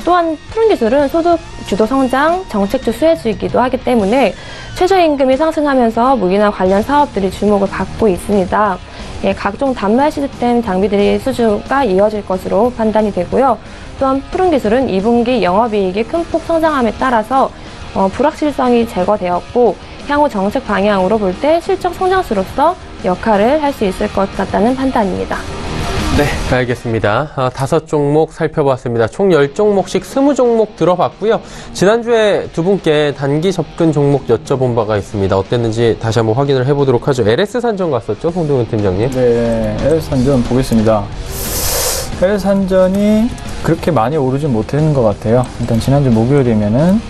또한 푸른기술은 소득 주도 성장, 정책주 수혜주이기도 하기 때문에 최저임금이 상승하면서 무기나 관련 사업들이 주목을 받고 있습니다. 예, 각종 단말 시스템 장비들의 수주가 이어질 것으로 판단이 되고요. 또한 푸른기술은 2분기 영업이익이 큰 폭 성장함에 따라서 불확실성이 제거되었고 향후 정책 방향으로 볼 때 실적 성장수로서 역할을 할 수 있을 것 같다는 판단입니다. 네, 알겠습니다. 5종목 살펴봤습니다. 총 10종목씩 20종목 들어봤고요. 지난주에 두 분께 단기 접근 종목 여쭤본 바가 있습니다. 어땠는지 다시 한번 확인을 해보도록 하죠. LS산전 갔었죠, 송동훈 팀장님? 네, LS산전 보겠습니다. LS산전이 그렇게 많이 오르진 못했는 것 같아요. 일단 지난주 목요일이면은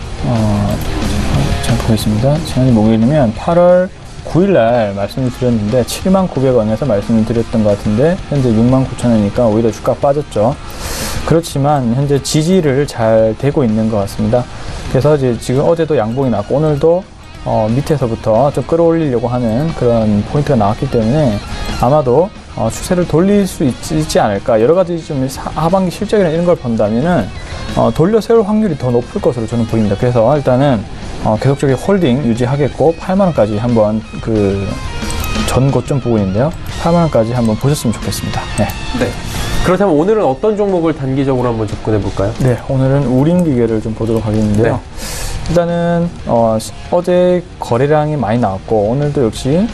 잘 보겠습니다. 지난주 목요일이면 8월 9일날 말씀을 드렸는데 79,900원에서 말씀을 드렸던 것 같은데 현재 69,000원이니까 오히려 주가 빠졌죠. 그렇지만 현재 지지를 잘 되고 있는 것 같습니다. 그래서 이제 지금 어제도 양봉이 나왔고 오늘도 밑에서부터 좀 끌어올리려고 하는 그런 포인트가 나왔기 때문에 아마도 추세를 돌릴 수 있지 않을까. 여러 가지 좀 하반기 실적이나 이런 걸 본다면은 돌려 세울 확률이 더 높을 것으로 저는 보입니다. 그래서 일단은 계속적인 홀딩 유지하겠고 8만원까지 한번 전고점 부분인데요. 8만원까지 한번 보셨으면 좋겠습니다. 네. 네. 그렇다면 오늘은 어떤 종목을 단기적으로 한번 접근해 볼까요? 네, 오늘은 우림기계를 좀 보도록 하겠는데요. 네. 일단은 어제 거래량이 많이 나왔고 오늘도 역시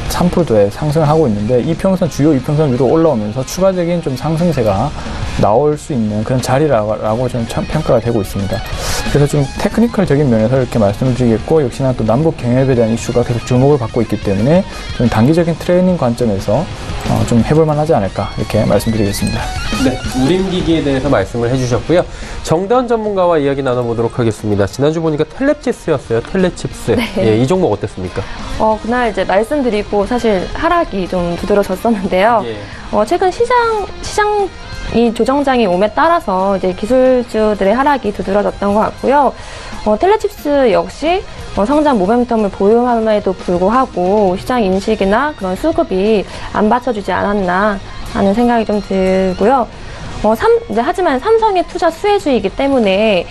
3%의 상승을 하고 있는데 주요 이평선 위로 올라오면서 추가적인 좀 상승세가 나올 수 있는 그런 자리라고 좀 평가가 되고 있습니다. 그래서 좀 테크니컬적인 면에서 이렇게 말씀을 드리겠고 역시나 또 남북 경협에 대한 이슈가 계속 주목을 받고 있기 때문에 좀 단기적인 트레이닝 관점에서 좀 해볼만 하지 않을까 이렇게 말씀드리겠습니다. 네, 우림기기에 대해서 말씀을 해주셨고요. 정다은 전문가와 이야기 나눠보도록 하겠습니다. 지난주 보니까 텔레칩스였어요. 텔레칩스. 네. 예, 이 종목 어땠습니까? 그날 이제 말씀드리고 사실 하락이 좀 두드러졌었는데요. 예. 최근 시장이 조정장이 옴에 따라서 이제 기술주들의 하락이 두드러졌던 것 같고요. 텔레칩스 역시 성장 모멘텀을 보유함에도 불구하고 시장 인식이나 그런 수급이 안 받쳐주지 않았나 하는 생각이 좀 들고요. 하지만 삼성의 투자 수혜주이기 때문에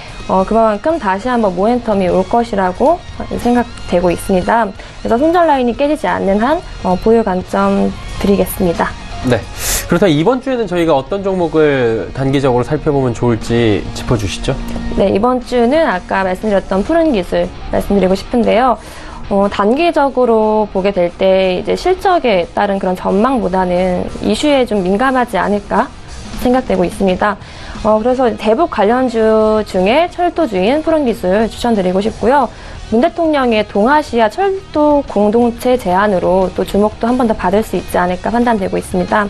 그만큼 다시 한번 모멘텀이 올 것이라고 생각되고 있습니다. 그래서 손절 라인이 깨지지 않는 한 보유 관점 드리겠습니다. 네. 그렇다면 이번 주에는 저희가 어떤 종목을 단기적으로 살펴보면 좋을지 짚어주시죠. 네, 이번 주는 아까 말씀드렸던 푸른기술 말씀드리고 싶은데요. 단기적으로 보게 될 때 이제 실적에 따른 그런 전망보다는 이슈에 좀 민감하지 않을까 생각되고 있습니다. 그래서 대북 관련주 중에 철도주인 푸른기술 추천드리고 싶고요. 문 대통령의 동아시아 철도 공동체 제안으로 또 주목도 한 번 더 받을 수 있지 않을까 판단되고 있습니다.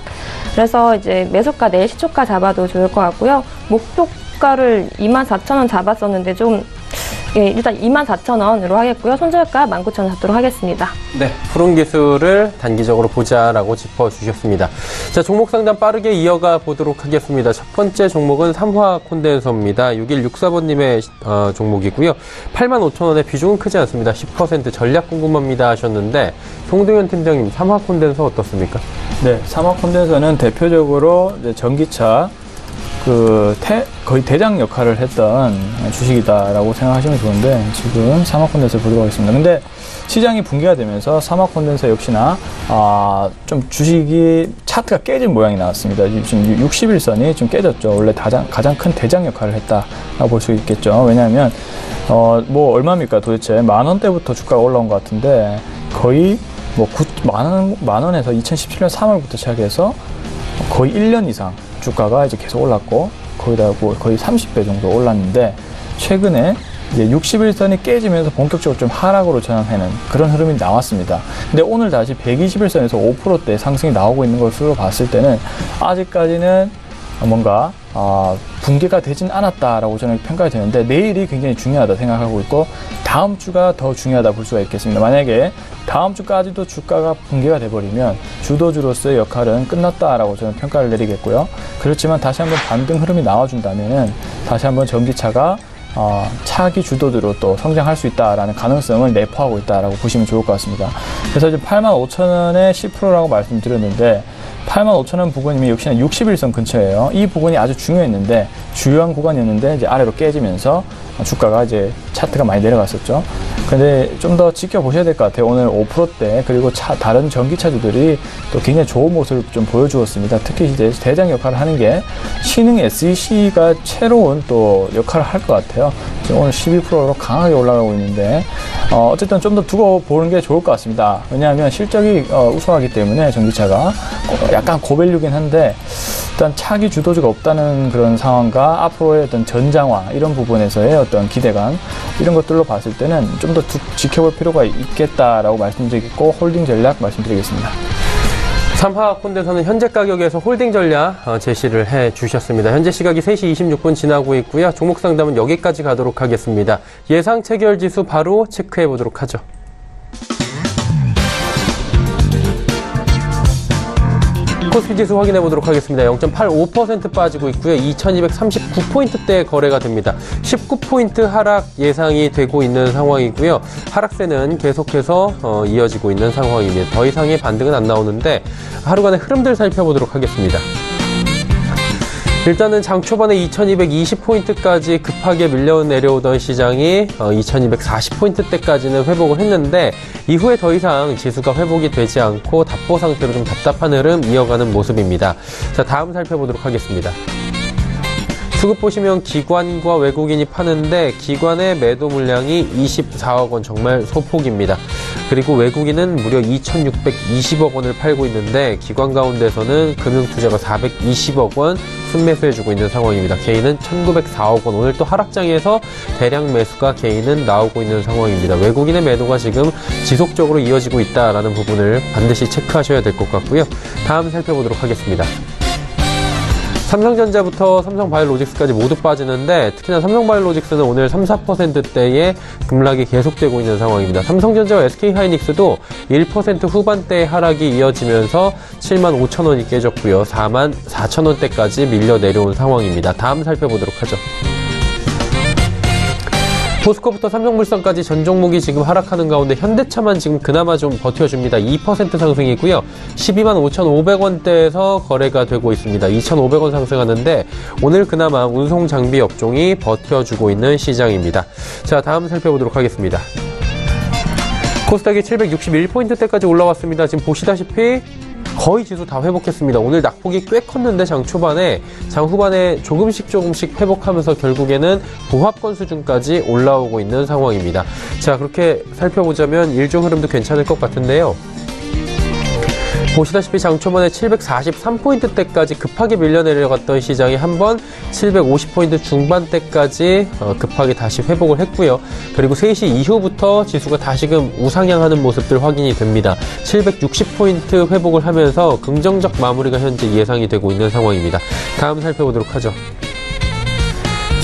그래서 이제 매수가 내일 시초가 잡아도 좋을 것 같고요. 목표가를 24,000원 잡았었는데 좀 예, 일단 24,000원으로 하겠고요. 손절가 19,000원 잡도록 하겠습니다. 네, 푸른 기술을 단기적으로 보자라고 짚어주셨습니다. 자, 종목 상담 빠르게 이어가 보도록 하겠습니다. 첫 번째 종목은 삼화 콘덴서입니다. 6164번님의 종목이고요. 85,000원에 비중은 크지 않습니다. 10% 전략 궁금합니다 하셨는데, 송동현 팀장님, 삼화 콘덴서 어떻습니까? 네, 삼화 콘덴서는 대표적으로 이제 전기차 거의 대장 역할을 했던 주식이다라고 생각하시면 좋은데, 지금 삼화 콘덴서를 보도록 하겠습니다. 근데 시장이 붕괴가 되면서 삼화 콘덴서 역시나 좀 주식이 차트가 깨진 모양이 나왔습니다. 지금 60일선이 좀 깨졌죠. 원래 가장 큰 대장 역할을 했다라고 볼 수 있겠죠. 왜냐하면 뭐 얼마입니까? 도대체 10,000원대부터 주가가 올라온 것 같은데, 거의 뭐 만 원에서 2017년 3월부터 시작해서 거의 1년 이상 주가가 이제 계속 올랐고, 거기다 거의 30배 정도 올랐는데, 최근에 이제 60일선이 깨지면서 본격적으로 좀 하락으로 전환하는 그런 흐름이 나왔습니다. 근데 오늘 다시 120일선에서 5%대 상승이 나오고 있는 것으로 봤을 때는 아직까지는 뭔가 붕괴가 되진 않았다라고 저는 평가가 되는데, 내일이 굉장히 중요하다 생각하고 있고, 다음 주가 더 중요하다 볼 수가 있겠습니다. 만약에 다음 주까지도 주가가 붕괴가 돼버리면 주도주로서의 역할은 끝났다라고 저는 평가를 내리겠고요. 그렇지만 다시 한번 반등 흐름이 나와준다면은 다시 한번 전기차가 차기 주도주로 또 성장할 수 있다라는 가능성을 내포하고 있다라고 보시면 좋을 것 같습니다. 그래서 이제 85,000원에 10%라고 말씀드렸는데, 85,000원 부근이면 역시나 60일선 근처예요. 이 부분이 아주 중요했는데, 주요한 구간이었는데 이제 아래로 깨지면서 주가가 이제 차트가 많이 내려갔었죠. 근데 좀 더 지켜보셔야 될 것 같아요. 오늘 5%대, 그리고 다른 전기차주들이 또 굉장히 좋은 모습을 좀 보여주었습니다. 특히 이제 대장 역할을 하는 게 신흥 SEC가 새로운 또 역할을 할 것 같아요. 지금 오늘 12%로 강하게 올라가고 있는데, 어쨌든 좀 더 두고 보는 게 좋을 것 같습니다. 왜냐하면 실적이 우수하기 때문에 전기차가 약간 고밸류긴 한데, 일단 차기 주도주가 없다는 그런 상황과 앞으로의 어떤 전장화, 이런 부분에서의 어떤 기대감, 이런 것들로 봤을 때는 좀 더 지켜볼 필요가 있겠다라고 말씀드리겠고, 홀딩 전략 말씀드리겠습니다. 삼화 콘덴서는 현재 가격에서 홀딩 전략 제시를 해 주셨습니다. 현재 시각이 3시 26분 지나고 있고요. 종목 상담은 여기까지 가도록 하겠습니다. 예상 체결 지수 바로 체크해 보도록 하죠. 코스피 지수 확인해 보도록 하겠습니다. 0.85% 빠지고 있고요. 2239포인트대 거래가 됩니다. 19포인트 하락 예상이 되고 있는 상황이고요. 하락세는 계속해서 이어지고 있는 상황입니다. 더 이상의 반등은 안 나오는데, 하루간의 흐름들 살펴보도록 하겠습니다. 일단은 장 초반에 2220포인트까지 급하게 밀려 내려오던 시장이 2240포인트대까지는 회복을 했는데, 이후에 더 이상 지수가 회복이 되지 않고 답보 상태로 좀 답답한 흐름 이어가는 모습입니다. 자, 다음 살펴보도록 하겠습니다. 수급 보시면 기관과 외국인이 파는데, 기관의 매도 물량이 24억 원, 정말 소폭입니다. 그리고 외국인은 무려 2,620억 원을 팔고 있는데, 기관 가운데서는 금융투자가 420억 원 순매수해주고 있는 상황입니다. 개인은 1,904억 원, 오늘 또 하락장에서 대량 매수가 개인은 나오고 있는 상황입니다. 외국인의 매도가 지금 지속적으로 이어지고 있다는 부분을 반드시 체크하셔야 될 것 같고요. 다음 살펴보도록 하겠습니다. 삼성전자부터 삼성바이오로직스까지 모두 빠지는데, 특히나 삼성바이오로직스는 오늘 3~4%대의 급락이 계속되고 있는 상황입니다. 삼성전자와 SK하이닉스도 1% 후반대의 하락이 이어지면서 75,000원이 깨졌고요. 44,000원대까지 밀려 내려온 상황입니다. 다음 살펴보도록 하죠. 포스코부터 삼성물산까지 전 종목이 지금 하락하는 가운데 현대차만 지금 그나마 좀 버텨줍니다. 2% 상승이고요. 125,500원대에서 거래가 되고 있습니다. 2,500원 상승하는데, 오늘 그나마 운송장비 업종이 버텨주고 있는 시장입니다. 자, 다음 살펴보도록 하겠습니다. 코스닥이 761포인트대까지 올라왔습니다. 지금 보시다시피 거의 지수 다 회복했습니다. 오늘 낙폭이 꽤 컸는데, 장 초반에, 장 후반에 조금씩 회복하면서 결국에는 보합권 수준까지 올라오고 있는 상황입니다. 자, 그렇게 살펴보자면 일종 흐름도 괜찮을 것 같은데요. 보시다시피 장 초반에 743포인트대까지 급하게 밀려 내려갔던 시장이 한번 750포인트 중반대까지 급하게 다시 회복을 했고요. 그리고 3시 이후부터 지수가 다시금 우상향하는 모습들 확인이 됩니다. 760포인트 회복을 하면서 긍정적 마무리가 현재 예상이 되고 있는 상황입니다. 다음 살펴보도록 하죠.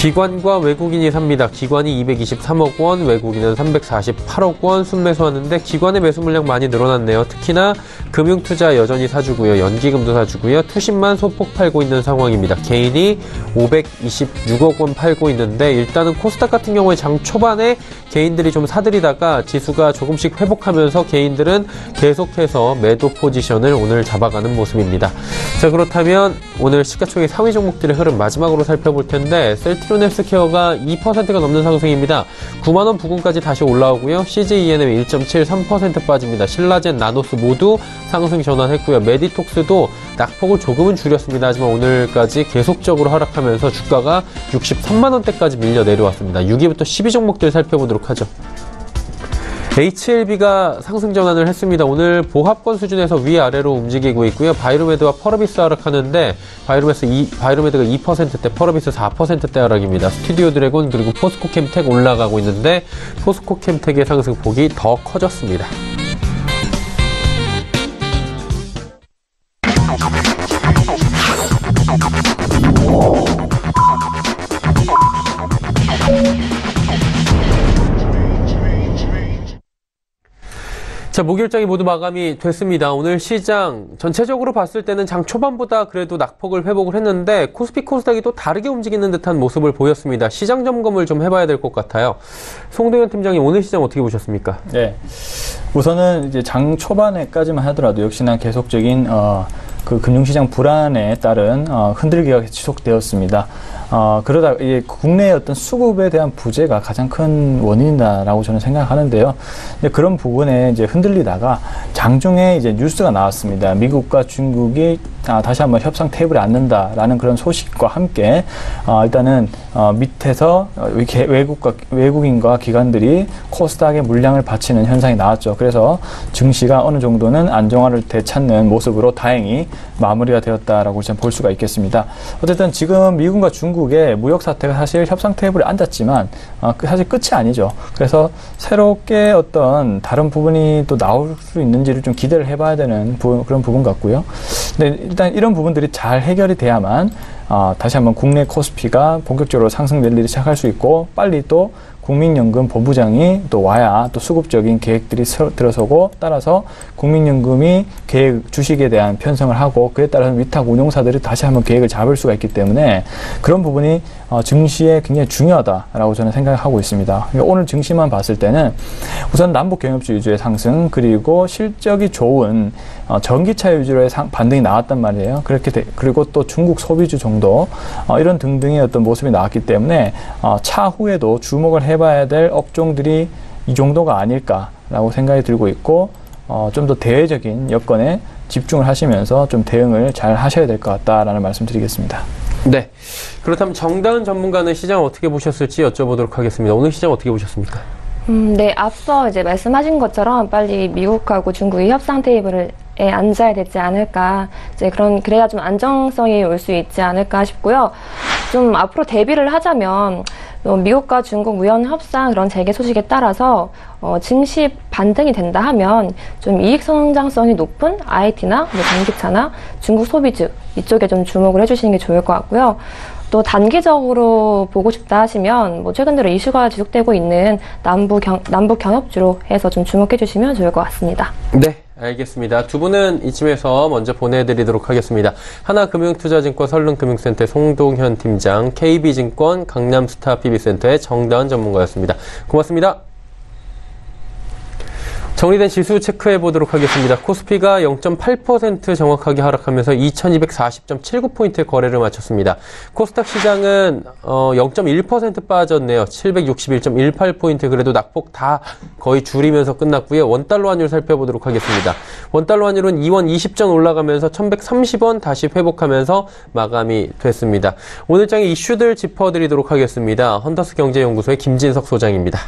기관과 외국인이 삽니다. 기관이 223억 원, 외국인은 348억 원 순매수하는데 기관의 매수 물량 많이 늘어났네요. 특히나 금융투자 여전히 사주고요. 연기금도 사주고요. 투신만 소폭 팔고 있는 상황입니다. 개인이 526억 원 팔고 있는데 일단은 코스닥 같은 경우에 장 초반에 개인들이 좀 사들이다가 지수가 조금씩 회복하면서 개인들은 계속해서 매도 포지션을 오늘 잡아가는 모습입니다. 자, 그렇다면 오늘 시가총액 상위 종목들의 흐름 마지막으로 살펴볼 텐데 셀트리온 헬스케어가 2%가 넘는 상승입니다. 9만 원 부근까지 다시 올라오고요. CJ-ENM 1.73% 빠집니다. 신라젠, 나노스 모두 상승 전환했고요. 메디톡스도 낙폭을 조금은 줄였습니다. 하지만 오늘까지 계속적으로 하락하면서 주가가 63만 원대까지 밀려 내려왔습니다. 6위부터 10위 종목들 살펴보도록 하죠. HLB가 상승 전환을 했습니다. 오늘 보합권 수준에서 위아래로 움직이고 있고요. 바이로메드와 펄어비스 하락하는데 바이로메드가 2%대, 펄어비스 4%대 하락입니다. 스튜디오 드래곤 그리고 포스코 캠텍 올라가고 있는데 포스코 캠텍의 상승폭이 더 커졌습니다. 자, 목요일장이 모두 마감이 됐습니다. 오늘 시장 전체적으로 봤을 때는 장 초반보다 그래도 낙폭을 회복을 했는데 코스피 코스닥이 또 다르게 움직이는 듯한 모습을 보였습니다. 시장 점검을 좀 해봐야 될 것 같아요. 송동현 팀장님, 오늘 시장 어떻게 보셨습니까? 네, 우선은 이제 장 초반에까지만 하더라도 역시나 계속적인 그 금융시장 불안에 따른 흔들기가 지속되었습니다. 그러다 이 국내의 어떤 수급에 대한 부재가 가장 큰 원인이다라고 저는 생각하는데요. 그런 부분에 이제 흔들리다가 장중에 이제 뉴스가 나왔습니다. 미국과 중국이 다시 한번 협상 테이블에 앉는다라는 그런 소식과 함께 일단은 밑에서 외국인과 기관들이 코스닥에 물량을 바치는 현상이 나왔죠. 그래서 증시가 어느 정도는 안정화를 되찾는 모습으로 다행히 마무리가 되었다라고 저는 볼 수가 있겠습니다. 어쨌든 지금 미국과 중국의 무역 사태가 사실 협상 테이블에 앉았지만 사실 끝이 아니죠. 그래서 새롭게 어떤 다른 부분이 또 나올 수 있는지를 좀 기대를 해봐야 되는 그런 부분 같고요. 근데 일단 이런 부분들이 잘 해결이 돼야만 다시 한번 국내 코스피가 본격적으로 상승 랠리를 시작할 수 있고 빨리 또 국민연금 본부장이 또 와야 또 수급적인 계획들이 들어서고 따라서 국민연금이 주식에 대한 편성을 하고 그에 따라서 위탁 운용사들이 다시 한번 계획을 잡을 수가 있기 때문에 그런 부분이 증시에 굉장히 중요하다라고 저는 생각하고 있습니다. 그러니까 오늘 증시만 봤을 때는 우선 남북 경협주 위주의 상승 그리고 실적이 좋은 전기차 위주로의 반등이 나왔단 말이에요. 그리고 또 중국 소비주 정도 이런 등등의 어떤 모습이 나왔기 때문에 차후에도 주목을 해봐야 될 업종들이 이 정도가 아닐까라고 생각이 들고 있고 좀 더 대외적인 여건에 집중을 하시면서 좀 대응을 잘 하셔야 될 것 같다라는 말씀 드리겠습니다. 네. 그렇다면 정다은 전문가는 시장 어떻게 보셨을지 여쭤보도록 하겠습니다. 오늘 시장 어떻게 보셨습니까? 네, 앞서 이제 말씀하신 것처럼 빨리 미국하고 중국이 협상 테이블에 앉아야 되지 않을까. 이제 그래야 좀 안정성이 올 수 있지 않을까 싶고요. 좀 앞으로 대비를 하자면, 미국과 중국 무역 협상 그런 재개 소식에 따라서, 증시 반등이 된다 하면 좀 이익 성장성이 높은 IT나 전기차나 중국 소비주 이쪽에 좀 주목을 해주시는 게 좋을 것 같고요. 또 단기적으로 보고 싶다 하시면 최근 들어 이슈가 지속되고 있는 남북 경협주로 해서 좀 주목해 주시면 좋을 것 같습니다. 네, 알겠습니다. 두 분은 이쯤에서 먼저 보내드리도록 하겠습니다. 하나금융투자증권 설릉금융센터의 송동현 팀장, KB증권 강남스타PB센터의 정다은 전문가였습니다. 고맙습니다. 정리된 지수 체크해 보도록 하겠습니다. 코스피가 0.8% 정확하게 하락하면서 2240.79포인트의 거래를 마쳤습니다. 코스닥 시장은 0.1% 빠졌네요. 761.18포인트 그래도 낙폭 다 거의 줄이면서 끝났고요. 원달러 환율 살펴보도록 하겠습니다. 원달러 환율은 2원 20전 올라가면서 1130원 다시 회복하면서 마감이 됐습니다. 오늘 장의 이슈들 짚어드리도록 하겠습니다. 헌더스 경제연구소의 김진석 소장입니다.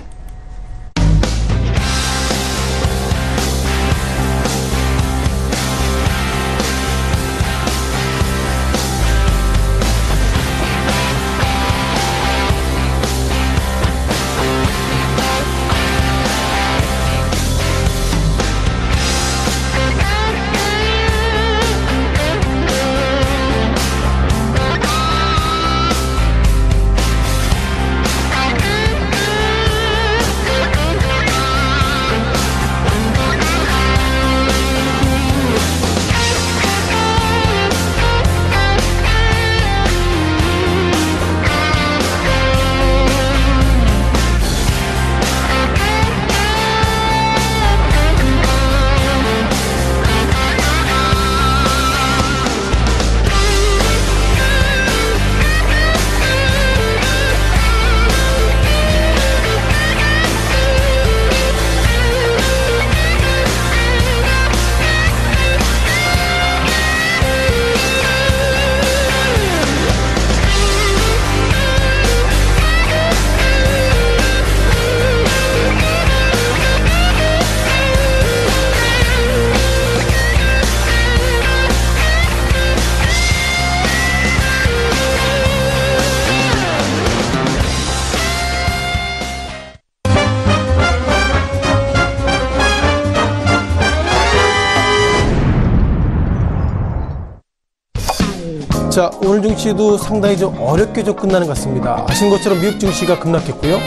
자, 오늘 증시도 상당히 좀 어렵게 좀 끝나는 것 같습니다. 아시는 것처럼 미국 증시가 급락했고요.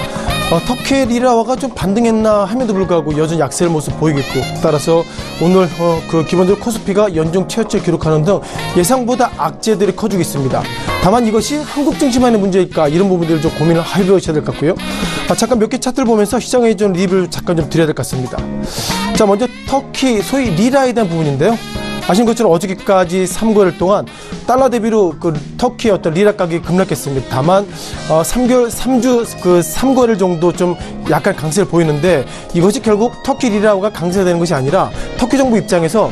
터키 리라화가 좀 반등했나 함에도 불구하고 여전히 약세의 모습 보이겠고, 따라서 오늘 기본적으로 코스피가 연중 최저치를 기록하는 등 예상보다 악재들이 커지고 있습니다. 다만 이것이 한국 증시만의 문제일까, 이런 부분들을 좀 고민을 해보셔야 될 것 같고요. 잠깐 몇 개 차트를 보면서 시장의 좀 리뷰를 잠깐 좀 드려야 될 것 같습니다. 자, 먼저 터키 소위 리라에 대한 부분인데요. 아시는 것처럼 어저께까지 3개월 동안 달러 대비로 그 터키의 어떤 리라 가격이 급락했습니다. 다만 3개월 정도 좀 약간 강세를 보이는데, 이것이 결국 터키 리라가 강세되는 것이 아니라 터키 정부 입장에서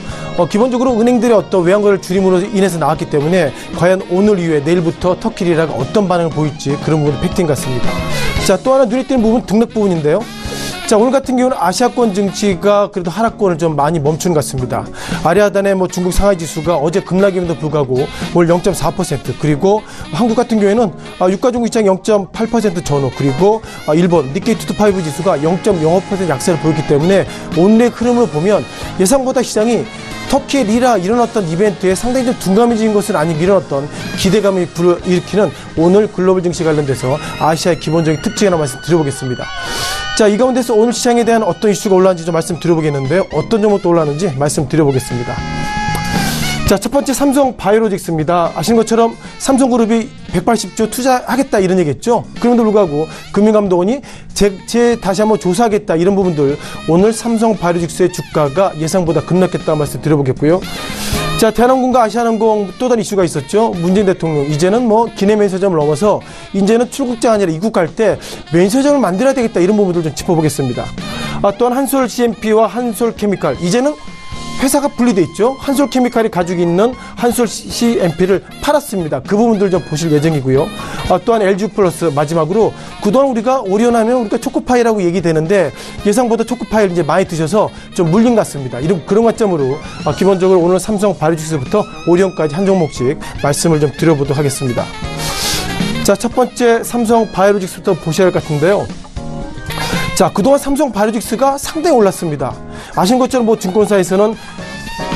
기본적으로 은행들의 어떤 외환거래를 줄임으로 인해서 나왔기 때문에 과연 오늘 이후에 내일부터 터키 리라가 어떤 반응을 보일지, 그런 부분이 팩트인 것 같습니다. 자, 또 하나 눈에 띄는 부분, 등락 부분인데요. 자, 오늘 같은 경우는 아시아권 증시가 그래도 하락권을 좀 많이 멈춘 것 같습니다. 아리아단의 중국 상하이 지수가 어제 급락임에도 불구하고 오늘 0.4%, 그리고 한국 같은 경우에는 유가 중국 시장 0.8% 전후, 그리고 일본 니케이 225 지수가 0.05% 약세를 보였기 때문에 오늘의 흐름을 보면 예상보다 시장이 터키의 리라 이런 어떤 이벤트에 상당히 좀 둔감해진 것은 아닌 이런 어떤 기대감을 불러일으키는 오늘 글로벌 증시 관련돼서 아시아의 기본적인 특징 하나 말씀드려보겠습니다. 자, 이 가운데서 오늘 시장에 대한 어떤 이슈가 올라왔는지 좀 말씀드려보겠는데요. 어떤 종목도 올라왔는지 말씀드려보겠습니다. 자, 첫 번째 삼성 바이오로직스입니다. 아시는 것처럼 삼성그룹이 180조 투자하겠다 이런 얘기했죠. 그럼에도 불구하고 금융감독원이 다시 한번 조사하겠다 이런 부분들, 오늘 삼성 바이오로직스의 주가가 예상보다 급락했다 말씀드려보겠고요. 자, 대한항공과 아시아나항공 또 다른 이슈가 있었죠. 문재인 대통령 이제는 기내 면세점을 넘어서 이제는 출국자가 아니라 입국할 때 면세점을 만들어야 되겠다, 이런 부분들 좀 짚어보겠습니다. 또한 한솔 CMP와 한솔 케미칼, 이제는 회사가 분리돼 있죠. 한솔 케미칼이 가지고 있는 한솔 CMP를 팔았습니다. 그 부분들 좀 보실 예정이고요. 또한 LG 플러스, 마지막으로 그동안 우리가 오리온 하면 우리가 초코파이라고 얘기되는데 예상보다 초코파이를 이제 많이 드셔서 좀 물린 것 같습니다. 그런 관점으로 기본적으로 오늘 삼성 바이오로직스부터 오리온까지 한 종목씩 말씀을 좀 드려보도록 하겠습니다. 자, 첫 번째 삼성 바이오로직스부터 보셔야 할 것 같은데요. 자, 그동안 삼성 바이오로직스가 상당히 올랐습니다. 아시는 것처럼 증권사에서는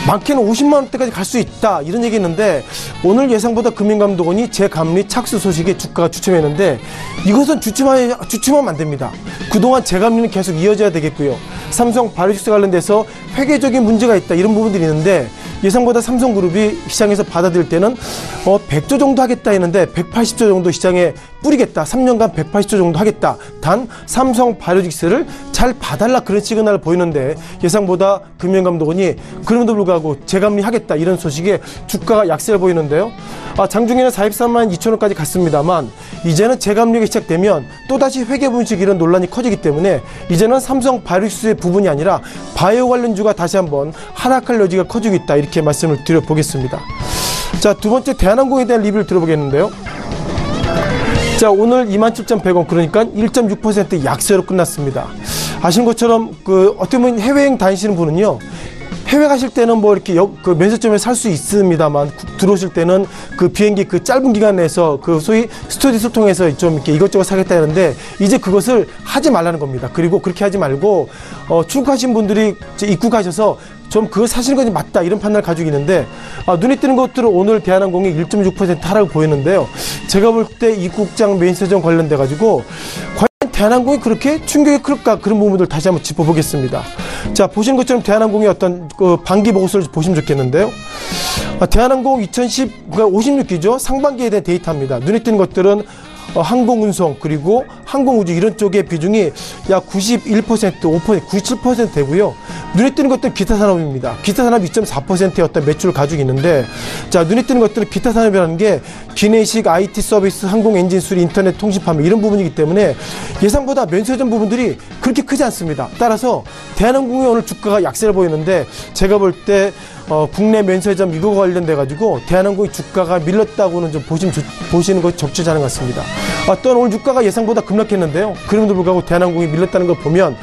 많게는 50만 원대까지 갈 수 있다 이런 얘기 했는데, 오늘 예상보다 금융감독원이 재감리 착수 소식에 주가가 주춤했는데, 이것은 주춤하면 안 됩니다. 그동안 재감리는 계속 이어져야 되겠고요. 삼성 바이오로직스 관련돼서 회계적인 문제가 있다 이런 부분들이 있는데, 예상보다 삼성그룹이 시장에서 받아들일 때는 100조 정도 하겠다 했는데 180조 정도 시장에 뿌리겠다, 3년간 180조 정도 하겠다, 단 삼성 바이오로직스를 잘 봐달라, 그런 시그널을 보이는데 예상보다 금융감독원이 그럼에도 불구하고 재감리하겠다 이런 소식에 주가가 약세를 보이는데요. 장중에는 43만 2천 원까지 갔습니다만, 이제는 재감리가 시작되면 또다시 회계 분식 이런 논란이 커지기 때문에 이제는 삼성 바이오로직스의 부분이 아니라 바이오 관련주가 다시 한번 하락할 여지가 커지고 있다, 이렇게 말씀을 드려보겠습니다. 자, 두 번째 대한항공에 대한 리뷰를 들어보겠는데요. 자, 오늘 27,100원, 그러니까 1.6% 약세로 끝났습니다. 아시는 것처럼 어떻게 보면 해외여행 다니시는 분은요, 해외 가실 때는 이렇게 면세점에 살 수 있습니다만, 들어오실 때는 비행기 짧은 기간 내에서 소위 스튜어디스를 통해서 좀 이렇게 이것저것 사겠다 하는데, 이제 그것을 하지 말라는 겁니다. 그리고 그렇게 하지 말고 출국하신 분들이 이제 입국하셔서 좀 그걸 사시는 것이 맞다, 이런 판단을 가지고 있는데, 눈에 띄는 것들은 오늘 대한항공이 1.6% 하락을 보였는데요. 제가 볼 때 입국장 면세점 관련돼 가지고 과연 대한항공이 그렇게 충격이 클까, 그런 부분들 다시 한번 짚어보겠습니다. 자, 보시는 것처럼 대한항공의 어떤 반기 보고서를 보시면 좋겠는데요. 대한항공 56기죠. 상반기에 대한 데이터입니다. 눈에 띄는 것들은 항공운송 그리고 항공우주 이런 쪽의 비중이 약 91%, 5%, 97% 되고요. 눈에 띄는 것들은 기타 산업입니다. 기타 산업 2.4%의 어떤 매출을 가지고 있는데, 자, 눈에 띄는 것들은 기타 산업이라는 게 기내식, IT 서비스, 항공 엔진 수리, 인터넷 통신 판매 이런 부분이기 때문에 예상보다 면세점 부분들이 그렇게 크지 않습니다. 따라서 대한항공의 오늘 주가가 약세를 보이는데, 제가 볼 때 국내 면세점 이거 관련돼 가지고 대한항공의 주가가 밀렸다고는 좀 보시는 것이 적절하지 않은 것 같습니다. 또한 오늘 주가가 예상보다 급락했는데요. 그럼에도 불구하고 대한항공이 밀렸다는 걸 보면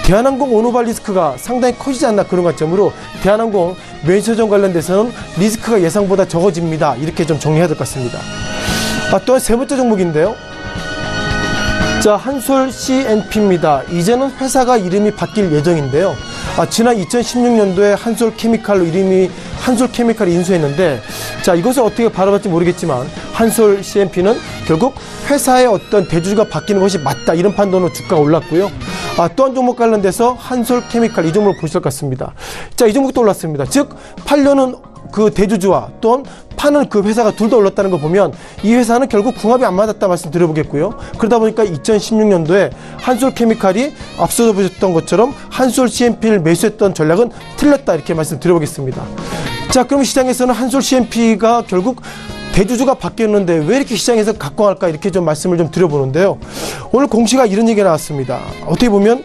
대한항공 오너발 리스크가 상당히 커지지 않나, 그런 관점으로 대한항공 면세점 관련돼서는 리스크가 예상보다 적어집니다. 이렇게 좀 정리해야 될 것 같습니다. 또한 세 번째 종목인데요. 자, 한솔 CNP입니다. 이제는 회사가 이름이 바뀔 예정인데요. 지난 2016년도에 한솔 케미칼로 이름이 한솔 케미칼이 인수했는데, 자, 이것을 어떻게 바라볼지 모르겠지만 한솔 CNP는 결국 회사의 어떤 대주주가 바뀌는 것이 맞다, 이런 판단으로 주가가 올랐고요. 또 한 종목 관련돼서 한솔 케미칼, 이 종목을 보실 것 같습니다. 자, 이 종목도 올랐습니다. 즉 팔려는 그 대주주와 또한 파는 그 회사가 둘 다 올랐다는 거 보면 이 회사는 결국 궁합이 안 맞았다 말씀 드려보겠고요. 그러다 보니까 2016년도에 한솔 케미칼이 앞서서 보셨던 것처럼 한솔 CNP를 매수했던 전략은 틀렸다, 이렇게 말씀 드려보겠습니다. 자, 그럼 시장에서는 한솔 CNP가 결국 대주주가 바뀌었는데 왜 이렇게 시장에서 각광할까, 이렇게 좀 말씀을 좀 드려보는데요. 오늘 공시가 이런 얘기가 나왔습니다. 어떻게 보면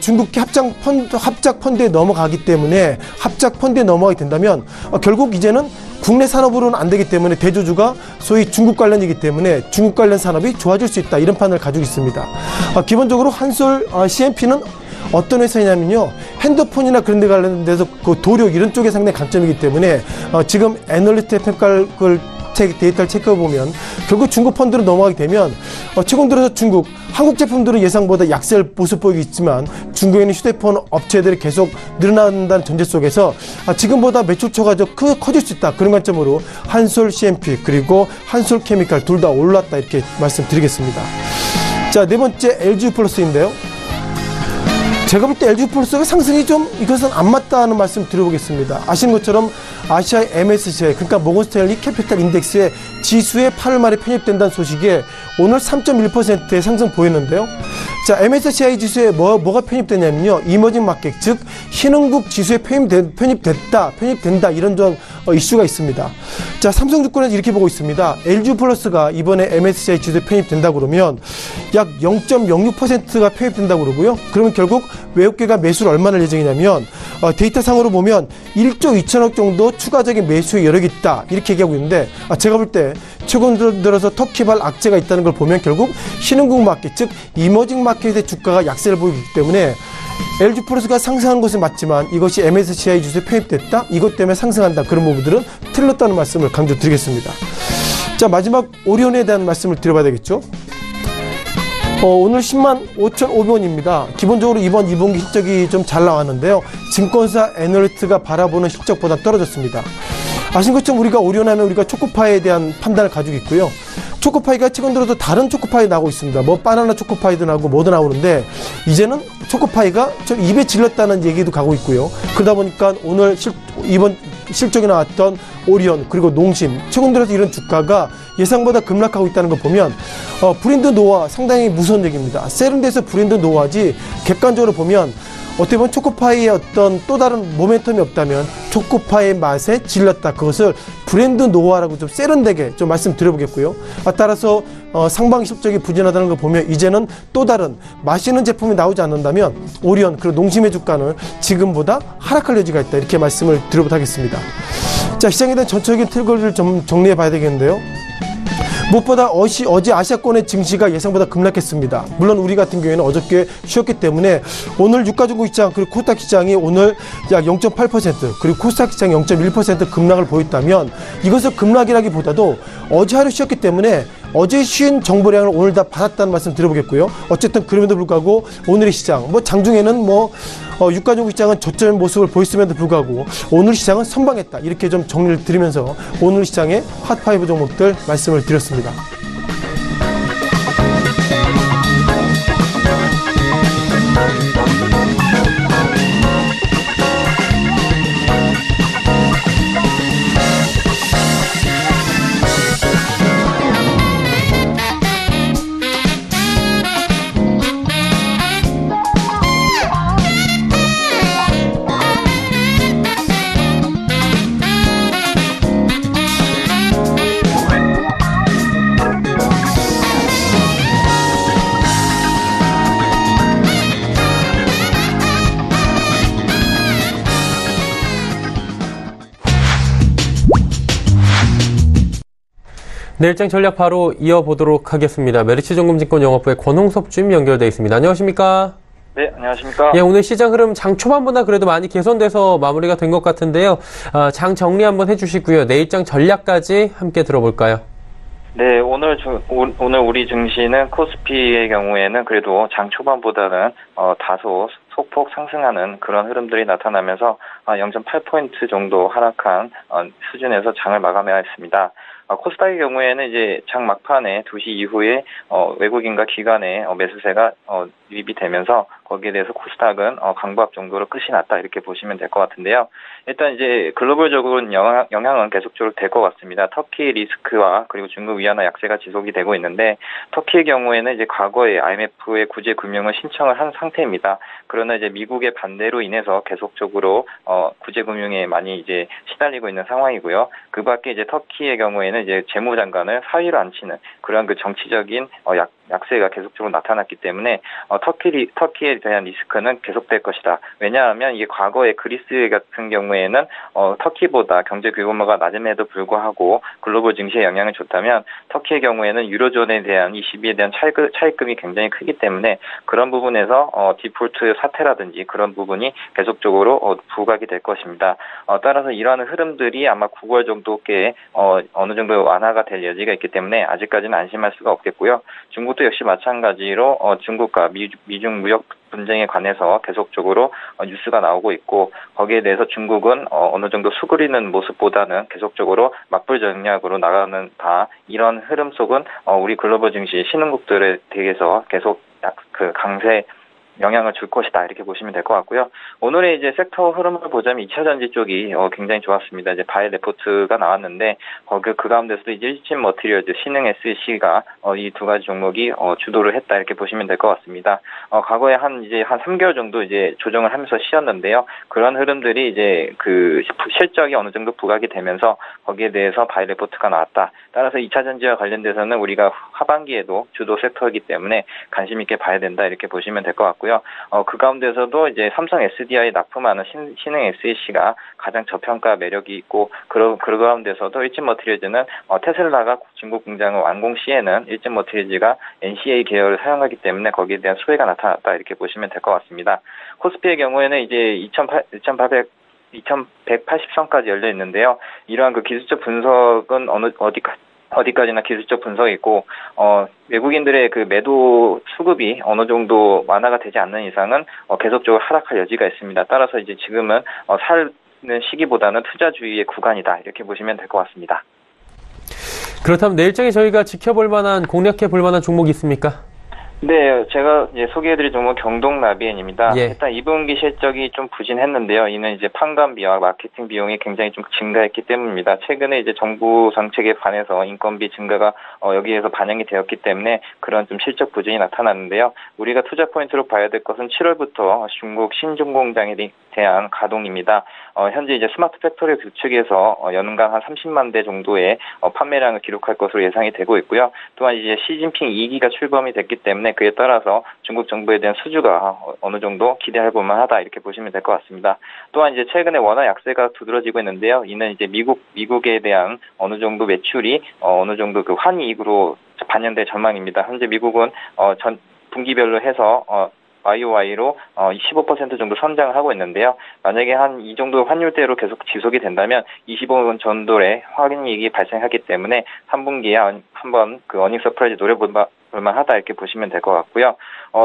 중국 합작 펀드에 넘어가기 때문에, 합작 펀드에 넘어가게 된다면 결국 이제는 국내 산업으로는 안 되기 때문에 대주주가 소위 중국 관련이기 때문에 중국 관련 산업이 좋아질 수 있다, 이런 판을 가지고 있습니다. 기본적으로 한솔 CNP는 어떤 회사냐면요, 핸드폰이나 그런 데 관련돼서 그 도력 이런 쪽에 상당히 강점이기 때문에 지금 애널리스트의 평가를 데이터를 체크해보면 결국 중국 펀드로 넘어가게 되면 최근 들어서 중국 한국 제품들은 예상보다 약세를 모습 보이고 있지만 중국에 있는 휴대폰 업체들이 계속 늘어난다는 전제 속에서 지금보다 매출처가 더 커질 수 있다, 그런 관점으로 한솔 CNP 그리고 한솔 케미칼 둘 다 올랐다, 이렇게 말씀드리겠습니다. 자, 네 번째 LG플러스인데요. 제가 볼 때 LG플러스가 상승이 좀 이것은 안 맞다는 말씀 드려보겠습니다. 아시는 것처럼 아시아의 MSCI, 그러니까 모건스탠리 캐피탈 인덱스의 지수에 8월 말에 편입된다는 소식에 오늘 3.1%의 상승 보였는데요. 자, MSCI 지수에 뭐가 편입되냐면요, 이머징 마켓, 즉 신흥국 지수에 편입된다, 이런 좀 이슈가 있습니다. 자, 삼성증권에서 이렇게 보고 있습니다. LG플러스가 이번에 MSCI 지수에 편입된다 그러면 약 0.06%가 편입된다고 그러고요. 그러면 결국 외국계가 매수를 얼마나 할 예정이냐면 데이터상으로 보면 1조 2천억 정도 추가적인 매수의 여력이 있다, 이렇게 얘기하고 있는데, 제가 볼 때 최근 들어서 터키발 악재가 있다는 걸 보면 결국 신흥국 마켓, 즉 이머징 마켓의 주가가 약세를 보이기 때문에 LG플러스가 상승한 것은 맞지만 이것이 MSCI 지수에 편입됐다, 이것 때문에 상승한다, 그런 부분들은 틀렸다는 말씀을 강조드리겠습니다. 자, 마지막 오리온에 대한 말씀을 드려봐야 되겠죠. 오늘 105,500원입니다. 기본적으로 이번 2분기 실적이 좀 잘 나왔는데요. 증권사 애널리스트가 바라보는 실적보다 떨어졌습니다. 아시는 것처럼 우리가 오리온하면 우리가 초코파이에 대한 판단을 가지고 있고요. 초코파이가 최근 들어도 다른 초코파이 나오고 있습니다. 뭐 바나나 초코파이도 나오고 뭐도 나오는데, 이제는 초코파이가 좀 입에 질렸다는 얘기도 가고 있고요. 그러다 보니까 오늘 이번 실적이 나왔던 오리온 그리고 농심, 최근 들어서 이런 주가가 예상보다 급락하고 있다는 걸 보면 브랜드 노화 상당히 무서운 얘기입니다. 세련돼서 브랜드 노화지, 객관적으로 보면 어떻게 보면 초코파이의 어떤 또 다른 모멘텀이 없다면 초코파이의 맛에 질렸다, 그것을 브랜드 노화라고 좀 세련되게 좀 말씀드려보겠고요. 따라서 상반기 실적이 부진하다는 걸 보면 이제는 또 다른 맛있는 제품이 나오지 않는다면 오리온 그리고 농심의 주가는 지금보다 하락할 여지가 있다, 이렇게 말씀을 드려보도록 하겠습니다. 자, 시장에 대한 전체적인 틀거리를 좀 정리해 봐야 되겠는데요. 무엇보다 어제 아시아권의 증시가 예상보다 급락했습니다. 물론 우리 같은 경우에는 어저께 쉬었기 때문에 오늘 유가중국 시장 그리고 코스닥 시장이 오늘 약 0.8% 그리고 코스닥 시장이 0.1% 급락을 보였다면, 이것을 급락이라기보다도 어제 하루 쉬었기 때문에 어제 쉰 정보량을 오늘 다 받았다는 말씀 드려보겠고요. 어쨌든 그럼에도 불구하고 오늘의 시장, 장중에는 유가중국 시장은 저점 모습을 보였음에도 불구하고 오늘 시장은 선방했다, 이렇게 좀 정리를 드리면서 오늘 시장의 핫5 종목들 말씀을 드렸습니다. 내일장 전략 바로 이어보도록 하겠습니다. 메리츠증권증권 영업부의 권홍섭 주임 연결되어 있습니다. 안녕하십니까? 네, 안녕하십니까? 예, 오늘 시장 흐름 장 초반보다 그래도 많이 개선돼서 마무리가 된 것 같은데요. 장 정리 한번 해주시고요. 내일장 전략까지 함께 들어볼까요? 네, 오늘 우리 증시는 코스피의 경우에는 그래도 장 초반보다는 다소 소폭 상승하는 그런 흐름들이 나타나면서 0.8포인트 정도 하락한 수준에서 장을 마감해야 했습니다. 코스닥의 경우에는 이제 장 막판에 2시 이후에 외국인과 기관의 매수세가 유입이 되면서 거기에 대해서 코스닥은 강보합 정도로 끝이 났다 이렇게 보시면 될 것 같은데요. 일단 이제 글로벌적으로는 영향은 계속적으로 될 것 같습니다. 터키 리스크와 그리고 중국 위안화 약세가 지속이 되고 있는데 터키의 경우에는 이제 과거에 IMF의 구제 금융을 신청을 한 상태입니다. 그러나 이제 미국의 반대로 인해서 계속적으로 구제 금융에 많이 이제 시달리고 있는 상황이고요. 그밖에 이제 터키의 경우에는 이제 재무장관을 사위로 앉히는 그런 그 정치적인 약세가 계속적으로 나타났기 때문에 터키에 대한 리스크는 계속될 것이다. 왜냐하면 이게 과거에 그리스 같은 경우에는 터키보다 경제 규모가 낮음에도 불구하고 글로벌 증시에 영향을 줬다면 터키의 경우에는 유로존에 대한 이 시비에 대한 차익금이 굉장히 크기 때문에 그런 부분에서 디폴트 사태라든지 그런 부분이 계속적으로 부각이 될 것입니다. 따라서 이러한 흐름들이 아마 9월 정도께 어느 정도 완화가 될 여지가 있기 때문에 아직까지는 안심할 수가 없겠고요. 중국도 역시 마찬가지로 중국과 미중 무역 분쟁에 관해서 계속적으로 뉴스가 나오고 있고 거기에 대해서 중국은 어느 정도 수그리는 모습보다는 계속적으로 맞불 전략으로 나가는 이런 흐름 속은 우리 글로벌 증시 신흥국들에 대해서 계속 강세 영향을 줄 것이다 이렇게 보시면 될 것 같고요. 오늘의 이제 섹터 흐름을 보자면 2차 전지 쪽이 굉장히 좋았습니다. 이제 바이 레포트가 나왔는데 그 가운데서도 이제 일진 머티리얼즈, 신흥 SC가 이 두 가지 종목이 주도를 했다 이렇게 보시면 될 것 같습니다. 과거에 한 3개월 정도 이제 조정을 하면서 쉬었는데요. 그런 흐름들이 이제 그 실적이 어느 정도 부각이 되면서 거기에 대해서 바이 레포트가 나왔다. 따라서 2차 전지와 관련돼서는 우리가 하반기에도 주도 섹터이기 때문에 관심 있게 봐야 된다 이렇게 보시면 될 것 같고요. 그 가운데서도 이제 삼성 SDI 납품하는 신흥 SEC가 가장 저평가 매력이 있고 그 가운데서도 일진 머티리얼즈는 테슬라가 중국 공장을 완공 시에는 일진 머티리얼즈가 NCA 계열을 사용하기 때문에 거기에 대한 수혜가 나타났다 이렇게 보시면 될 것 같습니다. 코스피의 경우에는 이제 2180선까지 열려 있는데요. 이러한 그 기술적 분석은 어디까지나 기술적 분석이고 외국인들의 그 매도 수급이 어느 정도 완화가 되지 않는 이상은 계속적으로 하락할 여지가 있습니다. 따라서 이제 지금은 사는 시기보다는 투자주의의 구간이다 이렇게 보시면 될 것 같습니다. 그렇다면 내일장에 저희가 지켜볼 만한 공략해 볼 만한 종목이 있습니까? 네, 제가 이제 소개해드릴 종목은 경동나비엔입니다. 예. 일단 2분기 실적이 좀 부진했는데요. 이는 이제 판관비와 마케팅 비용이 굉장히 좀 증가했기 때문입니다. 최근에 이제 정부 정책에 관해서 인건비 증가가 여기에서 반영이 되었기 때문에 그런 좀 실적 부진이 나타났는데요. 우리가 투자 포인트로 봐야 될 것은 7월부터 중국 신중공장에 대한 가동입니다. 현재 이제 스마트 팩토리 구축에서 연간 한 30만 대 정도의 판매량을 기록할 것으로 예상이 되고 있고요. 또한 이제 시진핑 2기가 출범이 됐기 때문에 그에 따라서 중국 정부에 대한 수주가 어느 정도 기대할 볼만하다 이렇게 보시면 될 것 같습니다. 또한 이제 최근에 원화 약세가 두드러지고 있는데요. 이는 이제 미국에 대한 어느 정도 매출이 어느 정도 그 환이익으로 반영될 전망입니다. 현재 미국은 전 분기별로 해서 YOY로 15% 정도 선장을 하고 있는데요. 만약에 한 이 정도 환율대로 계속 지속이 된다면 25원 정도의 확인이익이 발생하기 때문에 3분기에 한번 그 어닝 서프라이즈 노려볼만하다 이렇게 보시면 될 것 같고요.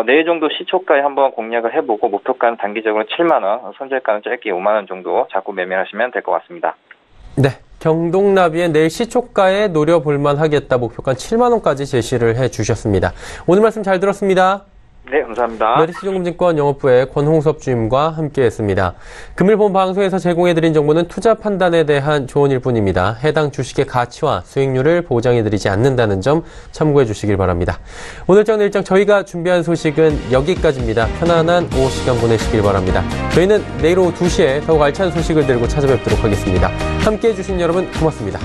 내일 정도 시초가에 한번 공략을 해보고 목표가는 단기적으로 7만 원, 손절가는 짧게 5만 원 정도 잡고 매매하시면 될 것 같습니다. 네. 경동나비의 내일 시초가에 노려볼만 하겠다 목표가 7만 원까지 제시를 해주셨습니다. 오늘 말씀 잘 들었습니다. 네, 감사합니다. 메리츠증권증권 영업부의 권홍섭 주임과 함께했습니다. 금일 본 방송에서 제공해드린 정보는 투자 판단에 대한 조언일 뿐입니다. 해당 주식의 가치와 수익률을 보장해드리지 않는다는 점 참고해 주시길 바랍니다. 오늘장 내일장 저희가 준비한 소식은 여기까지입니다. 편안한 오후 시간 보내시길 바랍니다. 저희는 내일 오후 2시에 더욱 알찬 소식을 들고 찾아뵙도록 하겠습니다. 함께해 주신 여러분 고맙습니다.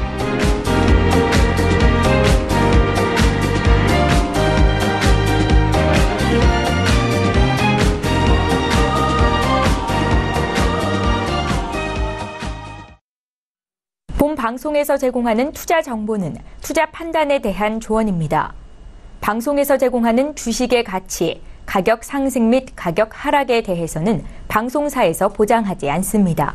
본 방송에서 제공하는 투자 정보는 투자 판단에 대한 조언입니다. 방송에서 제공하는 주식의 가치, 가격 상승 및 가격 하락에 대해서는 방송사에서 보장하지 않습니다.